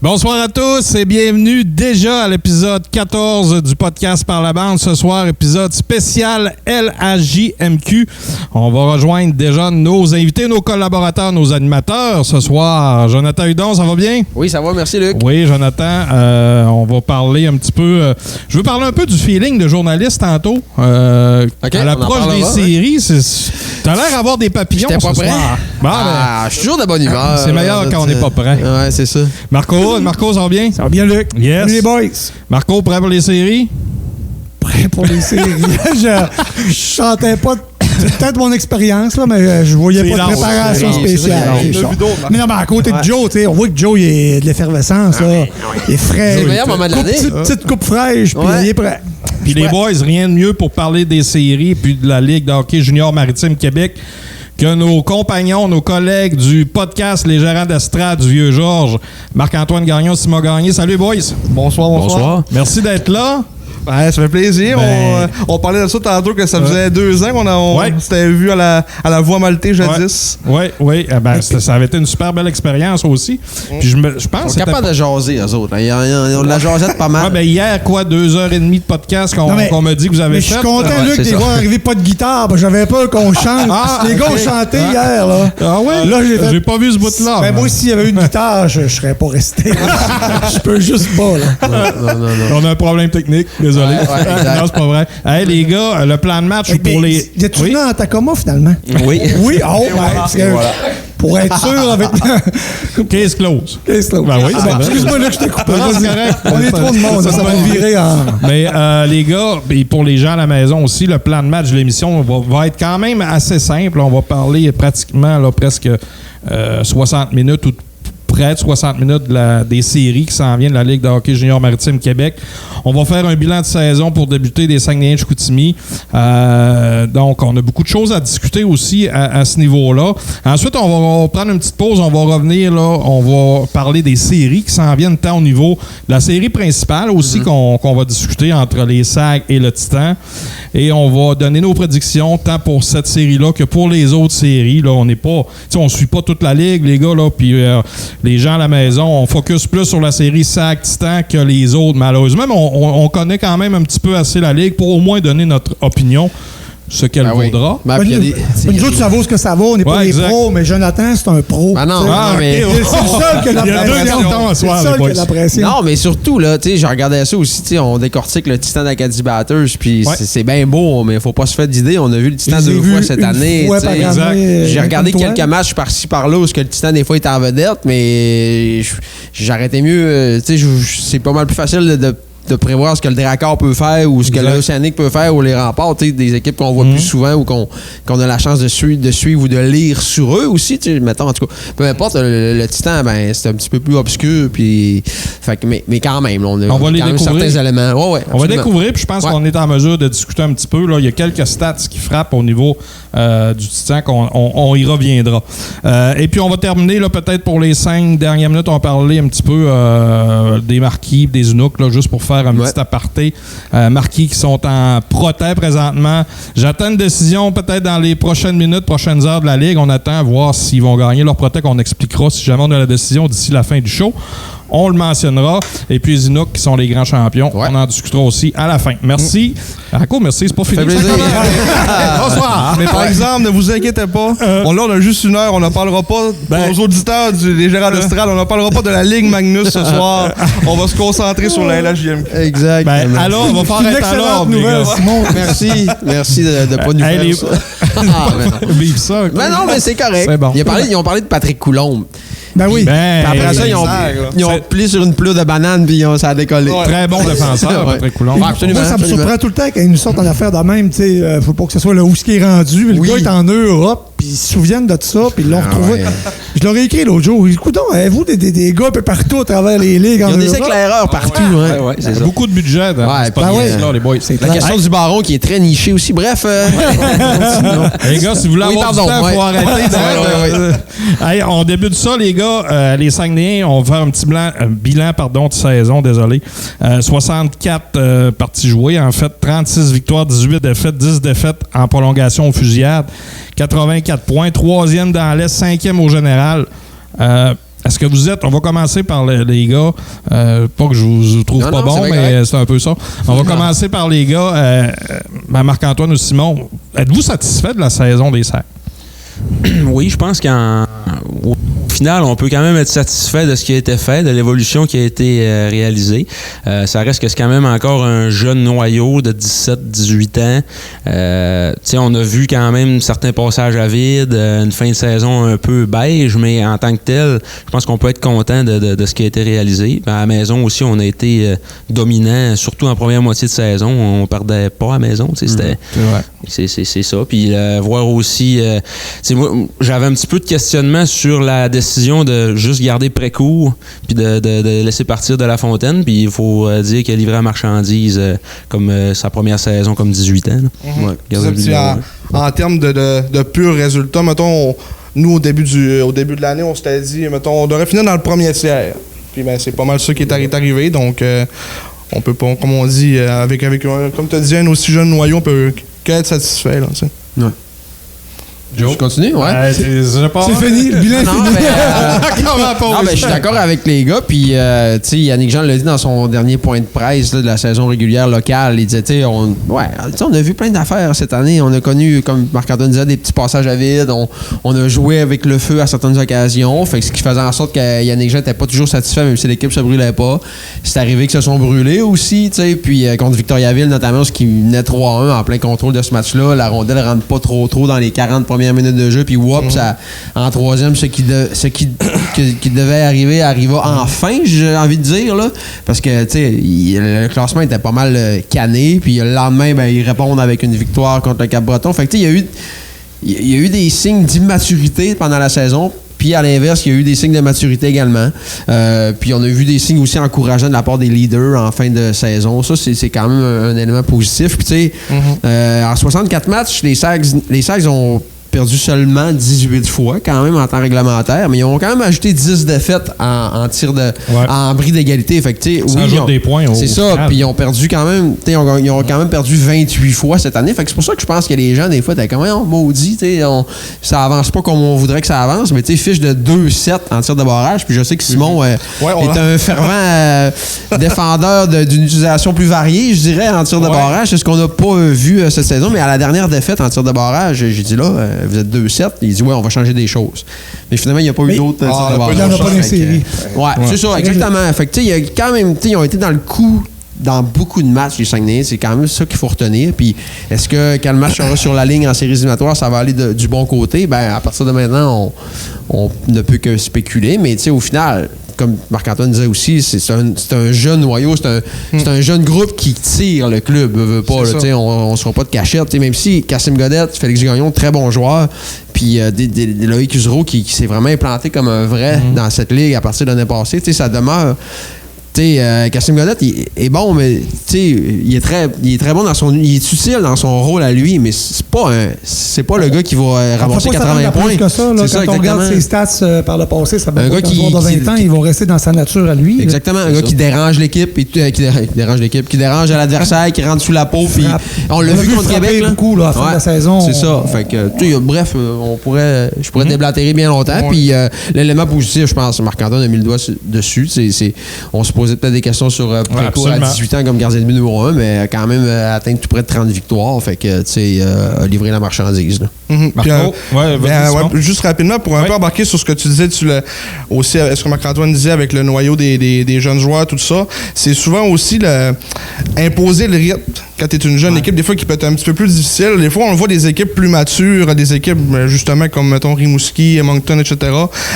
Bonsoir à tous et bienvenue déjà à l'épisode 14 du podcast Par la bande. Ce soir, épisode spécial LHJMQ. On va rejoindre déjà nos invités, nos collaborateurs, nos animateurs. Ce soir, Jonathan Hudon, ça va bien? Oui, ça va, merci Luc. Oui, Jonathan, on va parler un petit peu... je veux parler un peu du feeling de journaliste tantôt. À l'approche des séries, t'as l'air d'avoir des papillons ce soir. Je suis toujours de bonne humeur. C'est meilleur quand on n'est pas prêt. Ouais, c'est ça. Marco, ça va bien? Ça va bien, Luc? Yes. Salut les boys. Marco, prêt pour les séries? Prêt pour les séries. Je sentais pas peut-être mon expérience, là, mais je voyais pas de préparation spéciale. Mais non, mais à côté de Joe, on voit que Joe, il est de l'effervescence. Il est frais. C'est le meilleur moment de l'année. Petite coupe fraîche, puis il est prêt. Puis les boys, rien de mieux pour parler des séries puis de la Ligue de hockey junior maritime Québec que nos compagnons, nos collègues du podcast Les Gérants d'Estrade du Vieux-Georges, Marc-Antoine Gagnon, Simon Gagné. Salut, boys. Bonsoir. Merci d'être là. Ouais, ça fait plaisir. On parlait de ça tantôt, que ça faisait 2 ans qu'on s'était vu à la Voie Maltais jadis. Oui. Ça avait été une super belle expérience aussi. Puis je pense ils sont capables de jaser, eux autres. Ils ont de la jasette pas mal. Hier, 2h30 de podcast qu'on m'a dit que vous avez fait. Je suis content, Luc, de voir arriver pas de guitare. J'avais peur qu'on chante. Les gars ont chanté hier. Là. Ah oui? Là, j'ai pas vu ce bout-là. Moi, s'il y avait une guitare, je serais pas resté. Je peux juste pas. Là. Non. On a un problème technique. Désolé. Non, c'est pas vrai. Hey, les gars, le plan de match pour les... Y a-tu venu en Tacoma, finalement? Oui. Oui? Voilà. Pour être sûr avec... Case close. Ben oui. Excuse-moi, là, que je t'ai coupé. On est trop de monde. Ça va virer en... Mais les gars, et pour les gens à la maison aussi, le plan de match de l'émission va être quand même assez simple. On va parler pratiquement presque 60 minutes ou près de 60 minutes des séries qui s'en viennent de la Ligue de hockey junior maritime Québec. On va faire un bilan de saison pour débuter des Saguenay-Chicoutimi. Donc, on a beaucoup de choses à discuter aussi à ce niveau-là. Ensuite, on va prendre une petite pause. On va revenir, on va parler des séries qui s'en viennent tant au niveau de la série principale aussi qu'on va discuter entre les Sags et le Titan. Et on va donner nos prédictions tant pour cette série-là que pour les autres séries. Là, on ne suit pas toute la Ligue, les gars, là, puis les gens à la maison, on focus plus sur la série Sac-Titan que les autres, malheureusement. Mais on connaît quand même un petit peu assez la Ligue pour au moins donner notre opinion, ce qu'elle vaudra. Nous autres, ça vaut ce que ça vaut. On n'est pas des pros, mais Jonathan, c'est un pro. Mais c'est le seul qui a la pression. Non, mais surtout, là, je regardais ça aussi. On décortique le Titan d'Acadie Batters, puis c'est bien beau, mais il ne faut pas se faire d'idée. On a vu le Titan 2 fois cette année. J'ai regardé quelques matchs par-ci, par-là où le Titan, des fois, était en vedette, mais j'arrêtais mieux. C'est pas mal plus facile de prévoir ce que le Drakkar peut faire ou ce que l'Océanique peut faire ou les Remparts, des équipes qu'on voit plus souvent ou qu'on a la chance de suivre ou de lire sur eux aussi. Mettons, en tout cas, peu importe, le Titan, c'est un petit peu plus obscur. Puis, mais quand même, on va quand même certains éléments. On va découvrir, puis je pense qu'on est en mesure de discuter un petit peu. Là. Il y a quelques stats qui frappent au niveau du Titan qu'on y reviendra. Et puis, on va terminer peut-être pour les 5 dernières minutes. On va parler un petit peu des Marquis, des Inuks, juste pour faire un petit aparté. Marquis qui sont en protège présentement. J'attends une décision peut-être dans les prochaines minutes, prochaines heures de la Ligue. On attend à voir s'ils vont gagner leur protège. On expliquera si jamais on a la décision d'ici la fin du show. On le mentionnera. Et puis les Inuks qui sont les grands champions. On en discutera aussi à la fin. Merci. Merci, c'est pas fini. Bonsoir. Mais par exemple, ne vous inquiétez pas. On a juste 1 heure. On ne parlera pas aux auditeurs des Gérants d'Estrade. On ne parlera pas de la Ligue Magnus ce soir. On va se concentrer sur la LHJMQ. Exact. Alors, on va faire être à l'ordre, les gars. Simon. Merci de pas nous faire ça. Vive ça. Mais non, mais c'est correct. C'est bon. Ils ont parlé de Patrick Coulombe. Ben oui. Après ça, ils ont plié sur une pleure de banane puis ça a décollé. Très bon défenseur, Patrick Coulombe. Absolument. Moi, ça me surprend tout le temps quand ils nous sortent en affaire de même. Faut pas que ce soit le où ce qui est rendu. Le gars est en Europe, puis ils se souviennent de ça, puis ils l'ont retrouvé. Je leur ai écrit l'autre jour. Écoute, avez-vous des gars un peu partout à travers les ligues en Europe? Il y a des éclaireurs partout. C'est ça. Beaucoup de budget dans les boys. La question du baron qui est très nichée aussi. Bref. Les gars, si vous voulez avoir du temps, il faut arrêter. On débute ça, les gars. Les Saguenayens, on va faire un petit bilan de saison, désolé. 64 parties jouées, en fait, 36 victoires, 18 défaites, 10 défaites en prolongation aux fusillades, 84 points, 3e dans l'Est, 5e au général. est-ce que vous êtes... On va commencer par les gars. Pas que je vous trouve pas bon, mais c'est un peu ça. On va commencer par les gars. Marc-Antoine ou Simon, êtes-vous satisfait de la saison des Serres? Oui, je pense qu'au final, on peut quand même être satisfait de ce qui a été fait, de l'évolution qui a été réalisée. Ça reste que c'est quand même encore un jeune noyau de 17-18 ans. On a vu quand même certains passages à vide, une fin de saison un peu beige, mais en tant que tel, je pense qu'on peut être content de ce qui a été réalisé. À la maison aussi, on a été dominant, surtout en première moitié de saison. On perdait pas à la maison. C'est ça. Puis voir aussi... moi, j'avais un petit peu de questionnement sur la décision de juste garder Précourt puis de laisser partir de La Fontaine. Puis il faut dire qu'il a livré la marchandise comme sa première saison, comme 18 ans. En termes de purs résultats, mettons, nous, au début de l'année, on s'était dit, mettons, on devrait finir dans le premier tiers. Puis c'est pas mal ça qui est arrivé. Donc, on peut pas, comme on dit, avec comme tu as dit, un aussi jeune noyau, on peut qu'être satisfait. Là, ouais. Joe? Je continue, ouais. C'est fini, le bilan est fini. Je suis d'accord avec les gars. Puis, Yannick Jean l'a dit dans son dernier point de presse là, de la saison régulière locale. Il disait, on a vu plein d'affaires cette année. On a connu, comme Marc-Antoine disait, des petits passages à vide. On a joué avec le feu à certaines occasions. Fait que ce qui faisait en sorte que Yannick Jean n'était pas toujours satisfait, même si l'équipe se brûlait pas. C'est arrivé qu'ils se sont brûlés aussi. Puis, contre Victoriaville, notamment, ce qui menait 3-1 en plein contrôle de ce match-là. La rondelle ne rentre pas trop dans les 40 premières minutes de jeu, puis en troisième, ce qui devait arriver arriva enfin, j'ai envie de dire, là, parce que le classement était pas mal canné, puis le lendemain, ils répondent avec une victoire contre le Cap-Breton. Fait que il y a eu des signes d'immaturité pendant la saison. Puis à l'inverse, il y a eu des signes de maturité également. Puis on a vu des signes aussi encourageants de la part des leaders en fin de saison. Ça, c'est quand même un élément positif. Puis en 64 matchs, les Sags ont perdu seulement 18 fois, quand même, en temps réglementaire, mais ils ont quand même ajouté 10 défaites en tir en bris d'égalité. Fait que, ça ajoute des points au c'est ça, puis ils ont perdu quand même, ils ont quand même perdu 28 fois cette année. Fait que c'est pour ça que je pense que les gens, des fois, t'es comme, maudit, ça avance pas comme on voudrait que ça avance, mais fiche de 2-7 en tir de barrage, puis je sais que Simon est un fervent défendeur d'une utilisation plus variée, je dirais, en tir de barrage. C'est ce qu'on n'a pas vu cette saison, mais à la dernière défaite en tir de barrage, j'ai dit là, vous êtes 2-7. Il dit, on va changer des choses. Mais finalement, il n'y a pas eu d'autres. Il n'y en a pas dans série. C'est ça, exactement. Fait que, il y a quand même, ils ont été dans le coup dans beaucoup de matchs, les Saguenayens. C'est quand même ça qu'il faut retenir. Puis, est-ce que quand le match sera sur la ligne en séries éliminatoires, ça va aller du bon côté? À partir de maintenant, on ne peut que spéculer. Mais, au final, comme Marc-Antoine disait aussi, c'est un jeune noyau, c'est un jeune groupe qui tire le club. On ne sera pas de cachette. Même si Kassim Godette, Félix Gagnon, très bons joueurs, puis Loïc Usereau qui s'est vraiment implanté comme un vrai dans cette ligue à partir de l'année passée, ça demeure. Kassim Godette, il est bon, mais il est très bon il est utile dans son rôle à lui, mais c'est pas le gars qui va ramasser 80 points. Que ça, là, quand on regarde ses stats par le passé, ça va pas qu'un joueur de 20 ans, il va rester dans sa nature à lui. Exactement, un gars qui dérange l'équipe, qui dérange à l'adversaire, qui rentre sous la peau, puis on l'a vu contre Québec beaucoup là, à la fin de la saison. C'est ça. Fait que bref, je pourrais déblatérer bien longtemps, puis l'élément positif, je pense, Marc-Antoine a mis le doigt dessus, on se posait peut-être des questions sur Précourt à 18 ans comme gardien de but numéro 1, mais quand même atteint tout près de 30 victoires. Fait que, a livré la marchandise. Marco? Juste rapidement, pour un peu embarquer sur ce que tu disais, aussi, ce que Marc-Antoine disait avec le noyau des jeunes joueurs, tout ça, c'est souvent aussi imposer le rythme quand tu es une jeune équipe, des fois qui peut être un petit peu plus difficile. Des fois, on voit des équipes plus matures, des équipes justement comme, mettons, Rimouski, Moncton, etc.,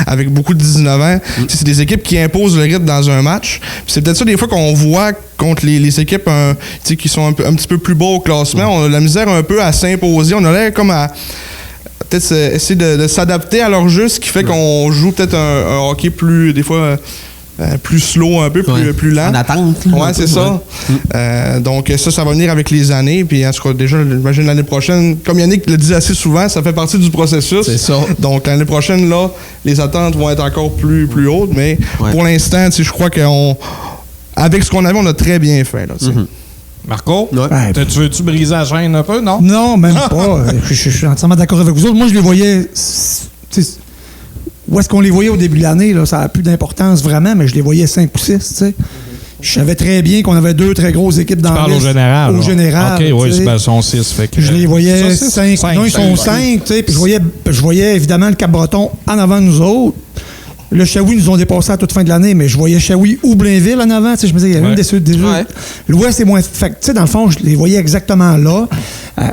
avec beaucoup de 19 ans. C'est des équipes qui imposent le rythme dans un match. Puis c'est peut-être ça, des fois, qu'on voit contre les équipes qui sont un petit peu plus bas au classement. On a la misère un peu à s'imposer. On a l'air comme à peut-être essayer de s'adapter à leur jeu, ce qui fait qu'on joue peut-être un hockey plus, des fois... plus slow, un peu plus lent. En attente. Ouais, c'est ça. Donc, ça va venir avec les années. Puis, en tout cas, déjà, j'imagine l'année prochaine, comme Yannick le dit assez souvent, ça fait partie du processus. C'est ça. Donc, l'année prochaine, là, les attentes vont être encore plus hautes. Mais pour l'instant, je crois avec ce qu'on avait, on a très bien fait. Là, Marco, tu veux-tu briser la chaîne un peu, non? Non, même pas. Je suis entièrement d'accord avec vous autres. Moi, je les voyais... où est-ce qu'on les voyait au début de l'année, là, ça n'a plus d'importance vraiment, mais je les voyais 5 ou 6, tu sais. Je savais très bien qu'on avait 2 très grosses équipes dans l'Est. Tu parles au général. Au général. OK, oui, ils sont 6. Fait que, je les voyais 5. Non, ils sont 5, tu sais. Puis je voyais évidemment le Cap-Breton en avant de nous autres. Le Shawi nous ont dépassé à toute fin de l'année, mais je voyais Shawi ou Blainville en avant. Je me disais, il y a même des l'Ouest est moins. Fait que, tu sais, dans le fond, je les voyais exactement là.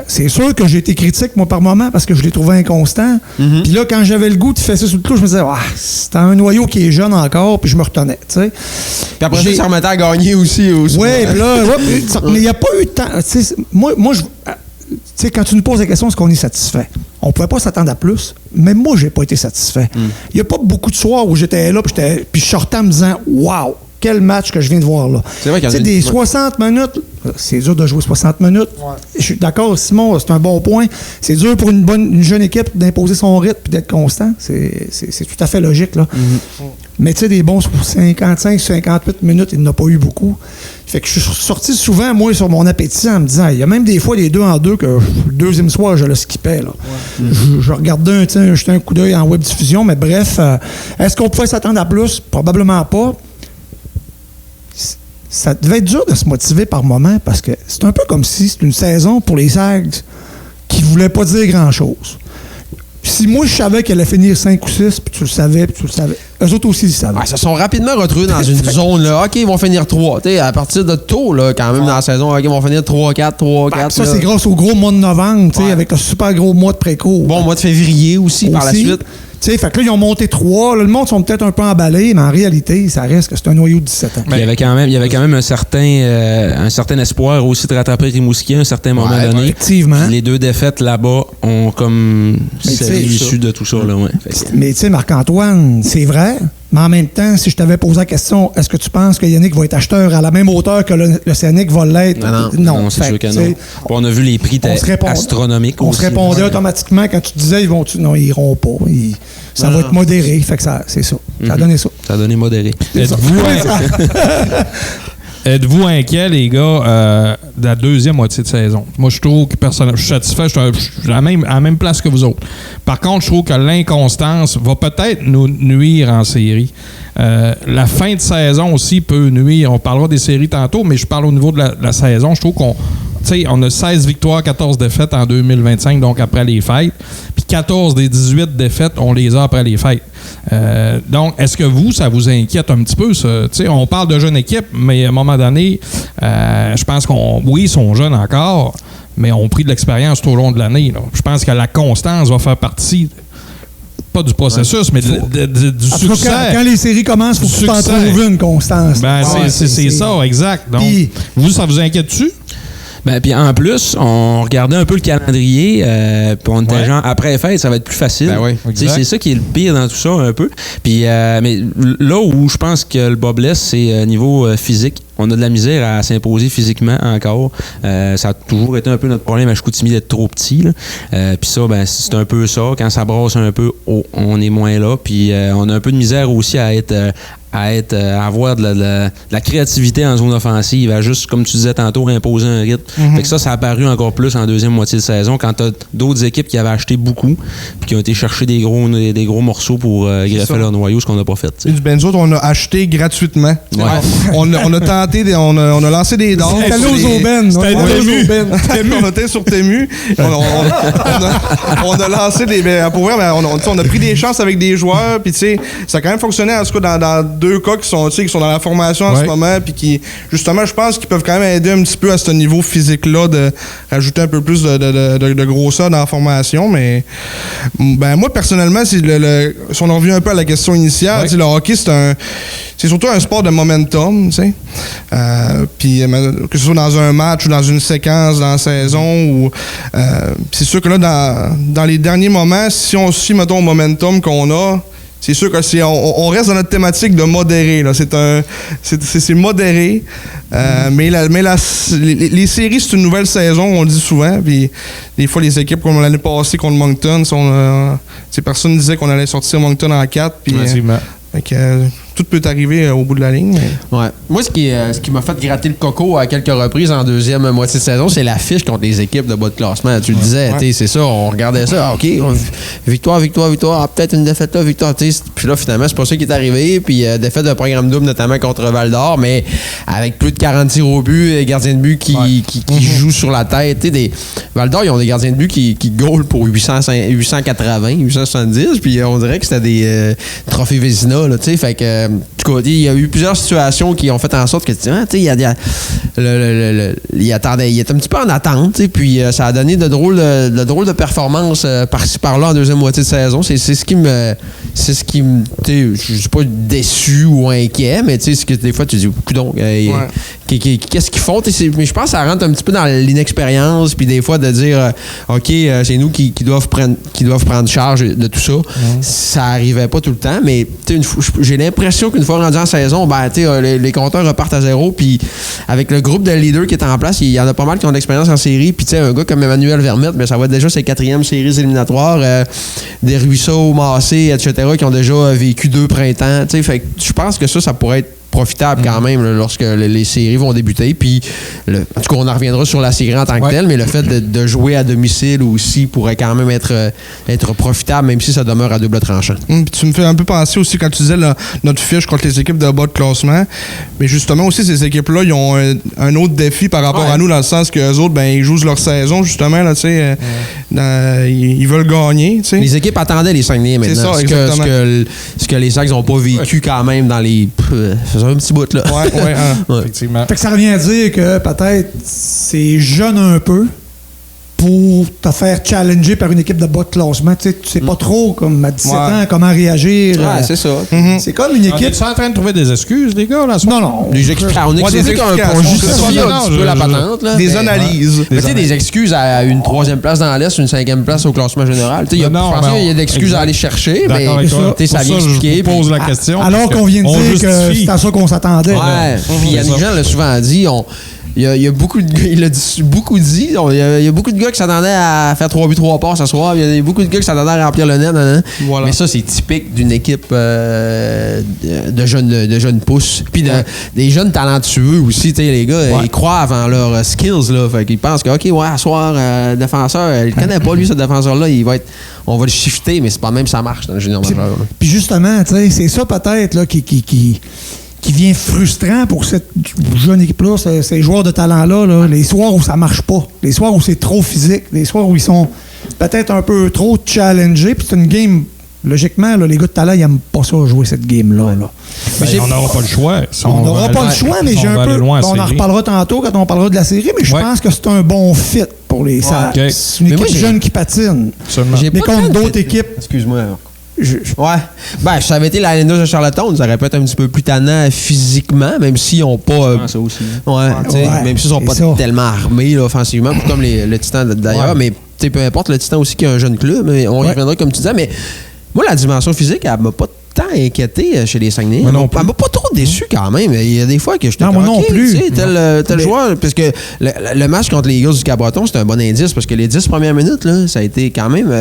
C'est sûr que j'ai été critique, moi, par moment, parce que je les trouvais inconstants. Puis là, quand j'avais le goût de fesser sur le clou, je me disais, c'est un noyau qui est jeune encore, puis je me retenais, tu sais. Puis après ça, ça remettait à gagner aussi. Oui, puis là, mais il n'y a pas eu de temps. Moi, tu sais, quand tu nous poses la question, est-ce qu'on est satisfait? On ne pouvait pas s'attendre à plus, mais moi, j'ai pas été satisfait. Il n'y a pas beaucoup de soirs où j'étais là, puis je sortais en me disant, waouh, quel match que je viens de voir là. C'est vrai qu'il y a des 60 minutes, c'est dur de jouer 60 minutes. Ouais. Je suis d'accord, Simon, c'est un bon point. C'est dur pour une jeune équipe d'imposer son rythme et d'être constant. C'est tout à fait logique, là. Mais tu sais, des bons 55-58 minutes, il n'en a pas eu beaucoup. Fait que je suis sorti souvent, moi, sur mon appétit en me disant, il y a même des fois des 2 en 2 que le deuxième soir, je le skippais, là. Ouais. Je regardais jetais un coup d'œil en web diffusion, mais bref, est-ce qu'on pouvait s'attendre à plus? Probablement pas. Ça devait être dur de se motiver par moment parce que c'est un peu comme si c'était une saison pour les Sags qui ne voulaient pas dire grand-chose. Si moi, je savais qu'elle allait finir 5 ou 6, puis tu le savais, eux autres aussi, ils savaient. Ils se sont rapidement retrouvés dans une zone, là. OK, ils vont finir 3. T'sais, à partir de tôt, là, quand même, dans la saison, OK, ils vont finir 3-4, 3-4. Ça, c'est grâce au gros mois de novembre, avec le super gros mois de préco. Bon, mois de février aussi, par la suite. Fait que là, ils ont monté 3. Là, le monde sont peut-être un peu emballés, mais en réalité, ça reste que c'est un noyau de 17 ans. Il y avait quand même un certain espoir aussi de rattraper Rimouski à un certain moment donné. Effectivement. Les 2 défaites là-bas ont comme l'issue de tout ça. Là, ouais. Mais tu sais, Marc-Antoine, c'est vrai. Mais en même temps, si je t'avais posé la question, est-ce que tu penses que Yannick va être acheteur à la même hauteur que le Scénic va l'être? Non, c'est sûr que non. On a vu les prix astronomiques. On se répondait automatiquement quand tu disais, non, ils iront pas. Ça va être modéré. Fait que c'est ça. Ça a donné ça. Ça a donné modéré. Êtes-vous inquiet, les gars, de la deuxième moitié de saison? Moi, je trouve que personnellement, je suis satisfait. Je suis à la même place que vous autres. Par contre, je trouve que l'inconstance va peut-être nous nuire en série. La fin de saison aussi peut nuire. On parlera des séries tantôt, mais je parle au niveau de la saison. Je trouve on a 16 victoires, 14 défaites en 2025, donc après les fêtes. Puis 14 des 18 défaites, on les a après les fêtes. Donc, est-ce que ça vous inquiète un petit peu, ça? On parle de jeune équipe, mais à un moment donné, je pense ils sont jeunes encore, mais ont pris de l'expérience tout au long de l'année. Là. Je pense que la constance va faire partie, pas du processus, mais du succès. Quand les séries commencent, il faut que tu t'en trouves une constance. C'est ça, exact. Donc, ça vous inquiète-tu? Puis en plus, on regardait un peu le calendrier, puis on était genre après les fêtes, ça va être plus facile. C'est ça qui est le pire dans tout ça un peu. Puis mais là où je pense que le bas blesse, c'est niveau physique. On a de la misère à s'imposer physiquement encore. Ça a toujours été un peu notre problème à Chicoutimi d'être trop petit. Puis ça, c'est un peu ça. Quand ça brasse un peu, on est moins là. Puis on a un peu de misère aussi à avoir de la créativité en zone offensive, à juste, comme tu disais tantôt, imposer un rythme. Fait que ça a apparu encore plus en deuxième moitié de saison quand tu as d'autres équipes qui avaient acheté beaucoup puis qui ont été chercher des gros morceaux pour greffer leur noyau, ce qu'on n'a pas fait. Du Benzo, on a acheté gratuitement. Ouais. On a tenté, on a lancé des dons. C'était aux aubaines. On était sur Temu. On a lancé des... Pour vrai, on a pris des chances avec des joueurs, puis tu sais, ça a quand même fonctionné, en tout cas, dans 2 cas qui sont dans la formation en ce moment, puis qui, justement, je pense qu'ils peuvent quand même aider un petit peu à ce niveau physique-là, de rajouter un peu plus de grosseur dans la formation. Mais moi, personnellement, si on en revient un peu à la question initiale, le hockey, c'est surtout un sport de momentum, tu sais. Puis que ce soit dans un match ou dans une séquence dans la saison, c'est sûr que là, dans les derniers moments, si on suit, mettons, le momentum qu'on a, c'est sûr que on reste dans notre thématique de modéré. Là. C'est modéré. Mais les séries, c'est une nouvelle saison, on le dit souvent. Puis des fois, les équipes comme l'année passée contre Moncton, personne ne disait qu'on allait sortir Moncton en 4. Puis, tout tout peut arriver au bout de la ligne. Mais... Ouais. Moi, ce qui m'a fait gratter le coco à quelques reprises en deuxième moitié de saison, c'est l'affiche contre les équipes de bas de classement. Tu le disais, c'est ça, on regardait ça. OK, victoire, peut-être une défaite là, victoire. Puis là, finalement, c'est pas ça qui est arrivé. Puis défaite de programme double, notamment contre Val-d'Or, mais avec plus de 40 tirs au but et gardiens de but qui jouent sur la tête. Val-d'Or, ils ont des gardiens de but qui goalent pour 880, 870, puis on dirait que c'était des trophées Vézina, là, tu sais. Fait que, il y a eu plusieurs situations qui ont fait en sorte que, il était un petit peu en attente, puis ça a donné de drôles de performances par-ci par-là en deuxième moitié de saison. C'est ce qui me, je suis pas déçu ou inquiet, mais tu sais, que des fois tu dis, coudonc, qu'est-ce qu'ils font? Mais je pense que ça rentre un petit peu dans l'inexpérience, puis des fois de dire, OK, c'est nous qui doivent prendre charge de tout ça. Ça arrivait pas tout le temps, mais j'ai l'impression qu'une fois rendu en saison, les compteurs repartent à zéro, puis avec le groupe de leaders qui est en place, il y en a pas mal qui ont de l'expérience en série, puis un gars comme Emmanuel Vermette, ça va être déjà ses 4e séries éliminatoires, des Ruisseaux, Massé, etc., qui ont déjà vécu 2 printemps. Fait que je pense que ça pourrait être profitable quand même là, lorsque les séries vont débuter. Puis, en tout cas, on en reviendra sur la série en tant que telle, mais le fait de jouer à domicile aussi pourrait quand même être profitable, même si ça demeure à double tranchant. Puis tu me fais un peu penser aussi quand tu disais notre fiche contre les équipes de bas de classement. Mais justement aussi, ces équipes-là, ils ont un autre défi par rapport à nous, dans le sens qu'eux autres, ils jouent leur saison, justement. Là, ils veulent gagner. T'sais. Les équipes attendaient les Saguenay maintenant. C'est ça, exactement. Ce que les Sags n'ont pas vécu quand même dans les... un petit bout, là. Effectivement. Fait que ça revient à dire que peut-être c'est jeune un peu pour te faire challenger par une équipe de bas de classement. Tu sais pas trop, comme à 17 ans, comment réagir. C'est ça. C'est comme une équipe... Tu es en train de trouver des excuses, les gars? Là, non. On justifie un petit peu la patente. Là, des analyses. Mais tu sais, des excuses à une 3e place dans l'Est, une 5e place au classement général. Je pense qu'il y a des excuses à aller chercher, mais ça vient expliquer. Je pose la question. Alors qu'on vient de dire que c'est à ça qu'on s'attendait. Ouais. Puis Yannick Jean l'a souvent dit, il y a beaucoup de gars, il a beaucoup dit, il y a beaucoup de gars qui s'attendaient à faire 3 buts, 3 passes ce soir. Il y a beaucoup de gars qui s'attendaient à remplir le net. Voilà. Mais ça, c'est typique d'une équipe de jeunes pousses. Puis des jeunes talentueux aussi. Les gars, ils croient avant leurs skills. Là, fait qu'ils pensent que, OK, à soir, défenseur, il ne connaît pas lui, ce défenseur-là. On va le shifter, mais c'est pas même ça marche dans le junior majeur. Puis justement, c'est ça peut-être là, qui vient frustrant pour cette jeune équipe-là, ces joueurs de talent-là, les soirs où ça marche pas, les soirs où c'est trop physique, les soirs où ils sont peut-être un peu trop challengés, puis c'est une game, logiquement, les gars de talent, ils n'aiment pas ça, jouer cette game-là. On n'aura pas le choix. On n'aura pas le choix, mais j'ai un peu... On en reparlera tantôt quand on parlera de la série, mais je pense que c'est un bon fit pour les Sags. Okay. C'est une équipe jeune qui patine. Mais contre d'autres équipes... Excuse-moi. Ça avait été la Lindos de Charlottetown, ça aurait pu être un petit peu plus tannant physiquement, même s'ils n'ont pas. Ça aussi. Même s'ils ne sont pas tellement armés là, offensivement, comme le Titan d'ailleurs. Mais peu importe, le Titan aussi qui a un jeune club, mais on y reviendra comme tu disais. Mais moi, la dimension physique, elle m'a pas tant inquiété chez les Saguenay. Elle m'a pas trop déçu quand même. Il y a des fois que j'étais moi non plus. Tel joueur, parce que le match contre les Eagles du Cap-Breton, c'était un bon indice, parce que les 10 premières minutes, là, ça a été quand même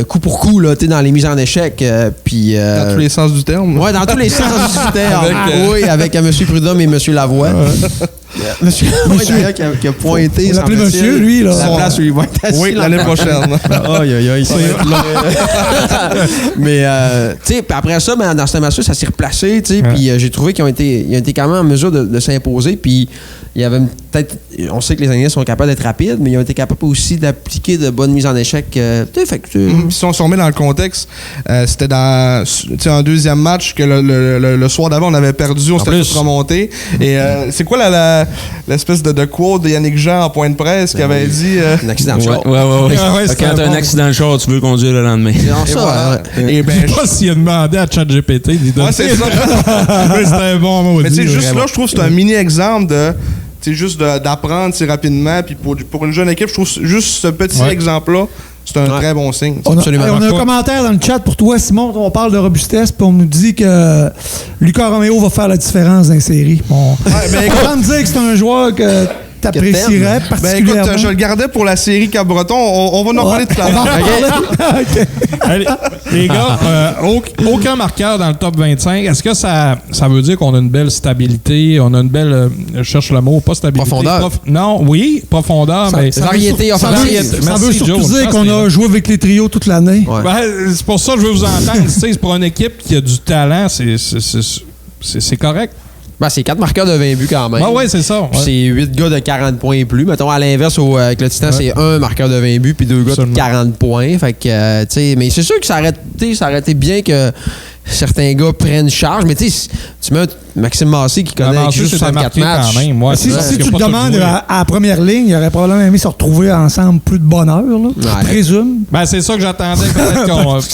coup pour coup, là, dans les mises en échec. Dans tous les sens du terme. Oui, dans tous les sens du terme. Oui, avec M. Prudhomme et M. Lavoie. Monsieur qui a pointé. On l'appelait monsieur, lui, là. La place où il va être assis. Oui, l'année prochaine. Mais, tu sais, après ça, dans ce match-là, ça s'est replacé, tu sais, puis j'ai trouvé qu'ils ont été quand même en mesure de s'imposer, puis il y avait peut-être... On sait que les Saguenayens sont capables d'être rapides, mais ils ont été capables aussi d'appliquer de bonnes mises en échec. Si on se remet dans le contexte, c'était dans un deuxième match que le soir d'avant, on avait perdu, on s'était fait remonter. Et c'est quoi l'espèce de quote de Yannick Jean en point de presse qui avait dit... Un accident de char. Ouais. Quand t'as un accident de char, tu veux conduire le lendemain. Je sais pas s'il a demandé à ChatGPT d'y donner. C'est ça. C'était un bon mot. Mais tu sais, juste là, je trouve que c'est un mini-exemple de... C'est juste d'apprendre rapidement. Puis pour une jeune équipe, je trouve juste ce petit exemple-là, c'est un très bon signe. On a un commentaire dans le chat pour toi, Simon. On parle de robustesse, puis on nous dit que Lucas Romeo va faire la différence dans les séries. On va me dire que c'est un joueur que t'apprécierais particulièrement? Ben écoute, je le gardais pour la série Cap-Breton. On va en parler tout à l'heure. Allez, les gars, aucun marqueur dans le top 25. Est-ce que ça veut dire qu'on a une belle stabilité, on a une belle, je cherche le mot, pas stabilité. Profondeur. Non, oui, profondeur, mais... Variété offensive. Ça veut surtout dire qu'on a joué avec les trios toute l'année. Ouais. Ben, c'est pour ça que je veux vous entendre. C'est pour une équipe qui a du talent, c'est correct. Ben, c'est 4 marqueurs de 20 buts quand même. Ah ouais, c'est ça. Ouais. C'est 8 gars de 40 points et plus. Mettons, à l'inverse, avec le Titan, c'est un marqueur de 20 buts puis 2 gars de 40 points. Fait que, tu sais, mais c'est sûr que ça aurait été bien que certains gars prennent charge. Mais tu sais, tu mets Maxime Massé qui connaît juste 64 matchs. Quand même. Ouais, si tu te demandes à la première ligne, il aurait probablement aimé se retrouver ensemble plus de bonne heure, là, je présume. Ben, c'est ça que j'attendais.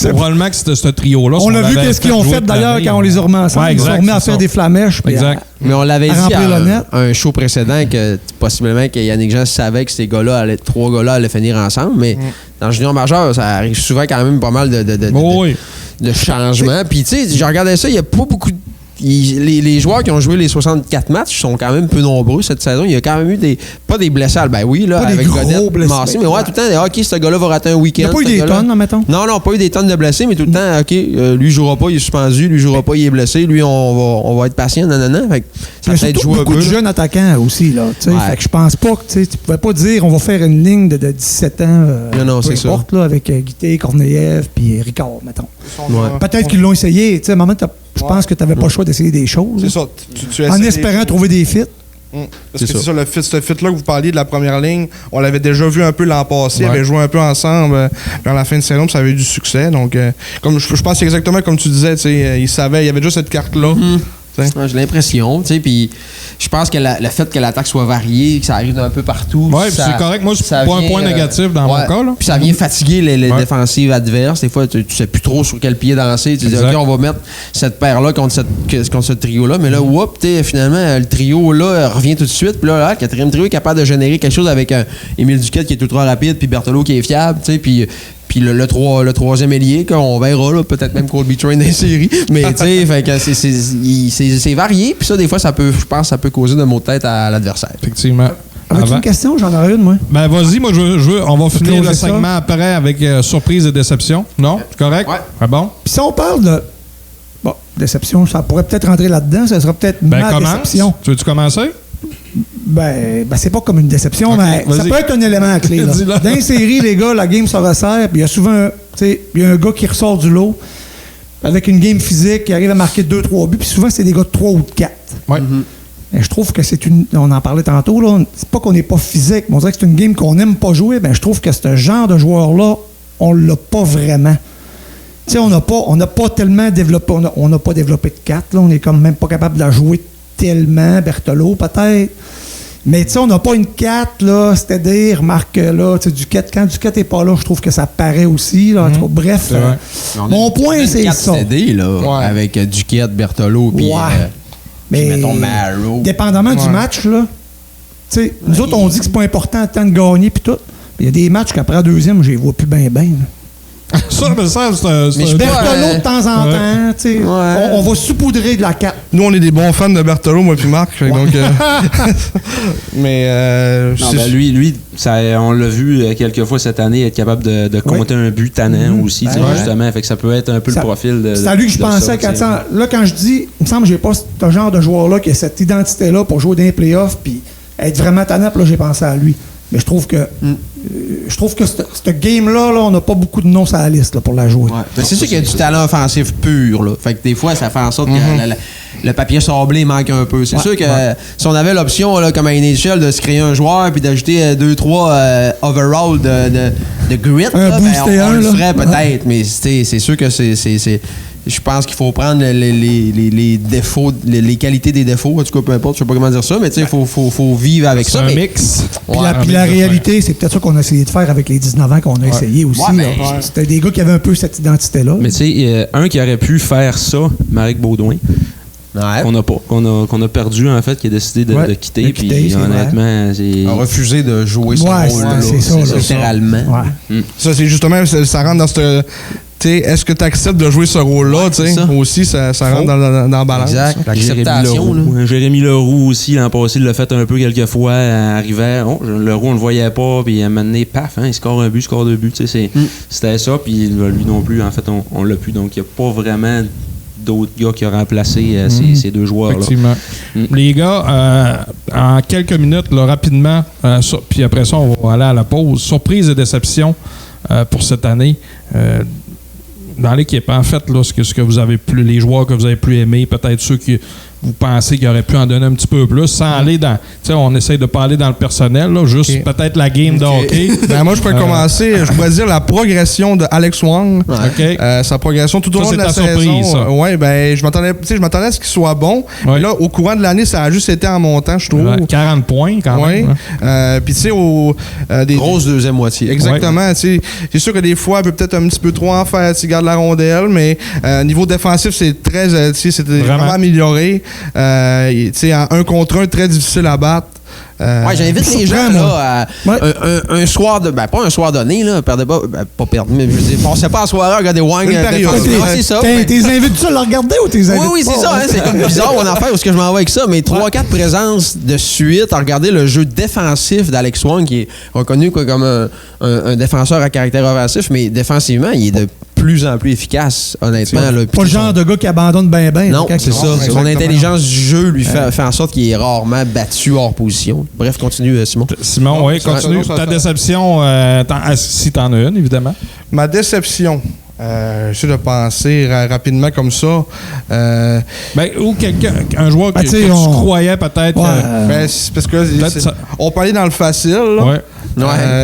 Probablement que c'était ce trio-là. On a vu qu'est-ce qu'ils ont fait d'ailleurs quand on les a remis ensemble. Ils sont remis à faire des flamèches. Exact. Mais on l'avait dit à un show précédent que possiblement que Yannick Jean savait que ces gars-là, 3 gars-là allaient finir ensemble. Mais dans le junior majeur, ça arrive souvent quand même pas mal de changements. Puis tu sais, je regardais ça, il n'y a pas beaucoup de... Les joueurs qui ont joué les 64 matchs sont quand même peu nombreux cette saison. Il y a quand même eu pas des blessés. Ben oui, là, avec Godette, Massé, mais ouais, tout le temps, OK, ce gars-là va rater un week-end. Il n'y a pas eu des tonnes, mettons? Non, pas eu des tonnes de blessés, mais tout le temps, OK, lui jouera pas, il est suspendu, lui jouera pas, il est blessé, lui, on va être patient, nanana. Fait que ça peut être joué un peu. Beaucoup de jeunes attaquants aussi, là. Fait que je pense pas que tu pouvais pas dire on va faire une ligne de 17 ans. Non, c'est ça. Là, avec Guité, Korneyev puis Ricard, mettons. Peut-être qu'ils l'ont essayé. À un moment, je pense que tu n'avais pas le choix d'essayer des choses. C'est ça. Tu en espérant trouver des fits. Parce que c'est ça, ce fit-là que vous parliez de la première ligne, on l'avait déjà vu un peu l'an passé, on avait joué un peu ensemble vers la fin de saison, puis ça avait eu du succès. Donc, comme je pense exactement comme tu disais, il savait, il y avait déjà cette carte-là. J'ai l'impression, puis je pense que le fait que l'attaque soit variée, que ça arrive d'un peu partout. Oui, c'est correct. Moi, c'est pas un point négatif dans mon cas. Puis ça vient fatiguer les défensives adverses. Des fois, tu sais plus trop sur quel pied danser. Tu dis, OK, on va mettre cette paire-là contre ce trio-là. Mais là, finalement, le trio-là revient tout de suite. Puis là, le quatrième trio est capable de générer quelque chose avec Émile Duquette qui est ultra rapide, puis Berthelot qui est fiable, puis le troisième ailier, on verra, là, peut-être même Colby Train dans les séries. Mais tu sais, fait que c'est varié. Puis ça, des fois, je pense que ça peut causer de maux de tête à l'adversaire. Effectivement. Avec une question, j'en aurais une, moi. Ben vas-y, moi on va finir le segment après avec surprise et déception. Non? C'est correct? Ouais. Ah bon? Puis si on parle de... Bon, déception, ça pourrait peut-être rentrer là-dedans. Ça serait peut-être ma déception. Tu veux-tu commencer? Ben, c'est pas comme une déception, mais ça peut être un élément clé. Là. Dans les séries, les gars, la game se resserre, puis il y a souvent il y a un gars qui ressort du lot avec une game physique, qui arrive à marquer 2-3 buts, puis souvent, c'est des gars de 3 ou de 4. Ouais. Je trouve que c'est une... On en parlait tantôt, là. C'est pas qu'on n'est pas physique, mais on dirait que c'est une game qu'on n'aime pas jouer. Ben, je trouve que ce genre de joueur-là, on l'a pas vraiment. Tu sais, on n'a pas tellement développé... On n'a pas développé de 4, là. On est comme même pas capable de la jouer tellement. Berthelot, peut-être. Mais tu sais, on n'a pas une 4, là, c'est-à-dire, Marc, là, Duquette, quand Duquette n'est pas là, je trouve que ça paraît aussi, là. Bref, mon point, c'est ça. 4 CD, là, avec Duquette, Berthelot, puis mettons Marrow. Dépendamment du match, là, tu sais, nous autres, on dit que c'est pas important tant de gagner, puis tout. Il y a des matchs qu'après la deuxième, je les vois plus bien. Ça, c'est Berthelot de temps en temps, tu sais, on va saupoudrer de la 4. Nous, on est des bons fans de Berthelot, moi puis Marc. Donc, mais lui, on l'a vu quelques fois cette année, être capable de compter un but tannant aussi, justement. Fait que ça peut être un peu le profil de. C'est à lui que je pensais quand je dis, il me semble que j'ai pas ce genre de joueur-là qui a cette identité-là pour jouer dans les playoffs puis être vraiment tannant, là, j'ai pensé à lui. Mais je trouve que cette game-là, on n'a pas beaucoup de noms sur la liste là, pour la jouer. Ouais. C'est sûr qu'il y a du talent offensif pur. Là. Fait que des fois, ça fait en sorte que le papier sablé manque un peu. C'est sûr que si on avait l'option, là, comme à NHL, de se créer un joueur puis d'ajouter 2-3 overall de grit, là, on le ferait peut-être. Mais c'est sûr que je pense qu'il faut prendre les défauts, les qualités des défauts, en tout cas, peu importe, je sais pas comment dire ça, mais il faut vivre avec ça. C'est un mix. Puis la réalité, c'est peut-être ça qu'on a essayé de faire avec les 19 ans qu'on a essayé aussi. C'était des gars qui avaient un peu cette identité-là. Mais tu sais, un qui aurait pu faire ça, Marek Baudouin, qu'on n'a pas, qu'on a perdu, en fait, qui a décidé de quitter. Puis honnêtement, il a refusé de jouer son rôle-là. C'est ça, littéralement. Ça, c'est justement, ça rentre dans cette est-ce que tu acceptes de jouer ce rôle-là? Aussi, ça rentre dans la balance. Exact. L'acceptation. Jérémy Leroux aussi, l'an passé, il l'a fait un peu quelques fois. Arrivait, Leroux, on le voyait pas, puis à un moment donné, paf, il score un but, score deux buts. C'était ça, puis lui non plus, en fait, on l'a plus. Donc, il n'y a pas vraiment d'autres gars qui ont remplacé ces deux joueurs-là. Effectivement. Les gars, en quelques minutes, là, rapidement, puis après ça, on va aller à la pause. Surprise et déception pour cette année. Dans l'équipe, en fait, là, ce que vous avez plus, les joueurs que vous avez plus aimés, peut-être ceux qui vous pensez qu'il aurait pu en donner un petit peu plus, sans aller dans... Tu sais, on essaye de pas aller dans le personnel, là, juste peut-être la game de hockey. Moi, je pourrais commencer. Je pourrais dire la progression de Alex Wong. Sa progression tout au long de la saison. Oui, je m'attendais à ce qu'il soit bon. Ouais. Là, au courant de l'année, ça a juste été en montant, je trouve. 40 points, quand même. Puis, tu sais, des grosse deuxième moitié. Exactement. C'est sûr que des fois, elle peut peut-être un petit peu trop en faire, tu gardes la rondelle, mais niveau défensif, c'est c'était vraiment amélioré. En 1 contre 1, très difficile à battre. J'invite les gens là, un soir de. Pas un soir donné, là. Perdez pas. Pas perdre, mais je veux dire, passez pas à soirée à regarder Wang. C'est ça. T'es invité-tu à le regarder ou t'es invité? Oui, c'est ça. C'est comme bizarre mon affaire où est-ce que je m'en vais avec ça, mais 3-4 présences de suite à regarder le jeu défensif d'Alex Wang, qui est reconnu comme un défenseur à caractère offensif, mais défensivement, il est de plus en plus efficace, honnêtement. Là, pas le genre de gars qui abandonne bien. Non, c'est ça. Son intelligence du jeu lui fait en sorte qu'il est rarement battu hors position. Bref, continue, Simon. Simon, oui, continue. Ta déception, si t'en as une, évidemment. Ma déception. J'essaie de penser rapidement comme ça. Ou un joueur que tu croyais peut-être. C'est parce que on parlait dans le facile.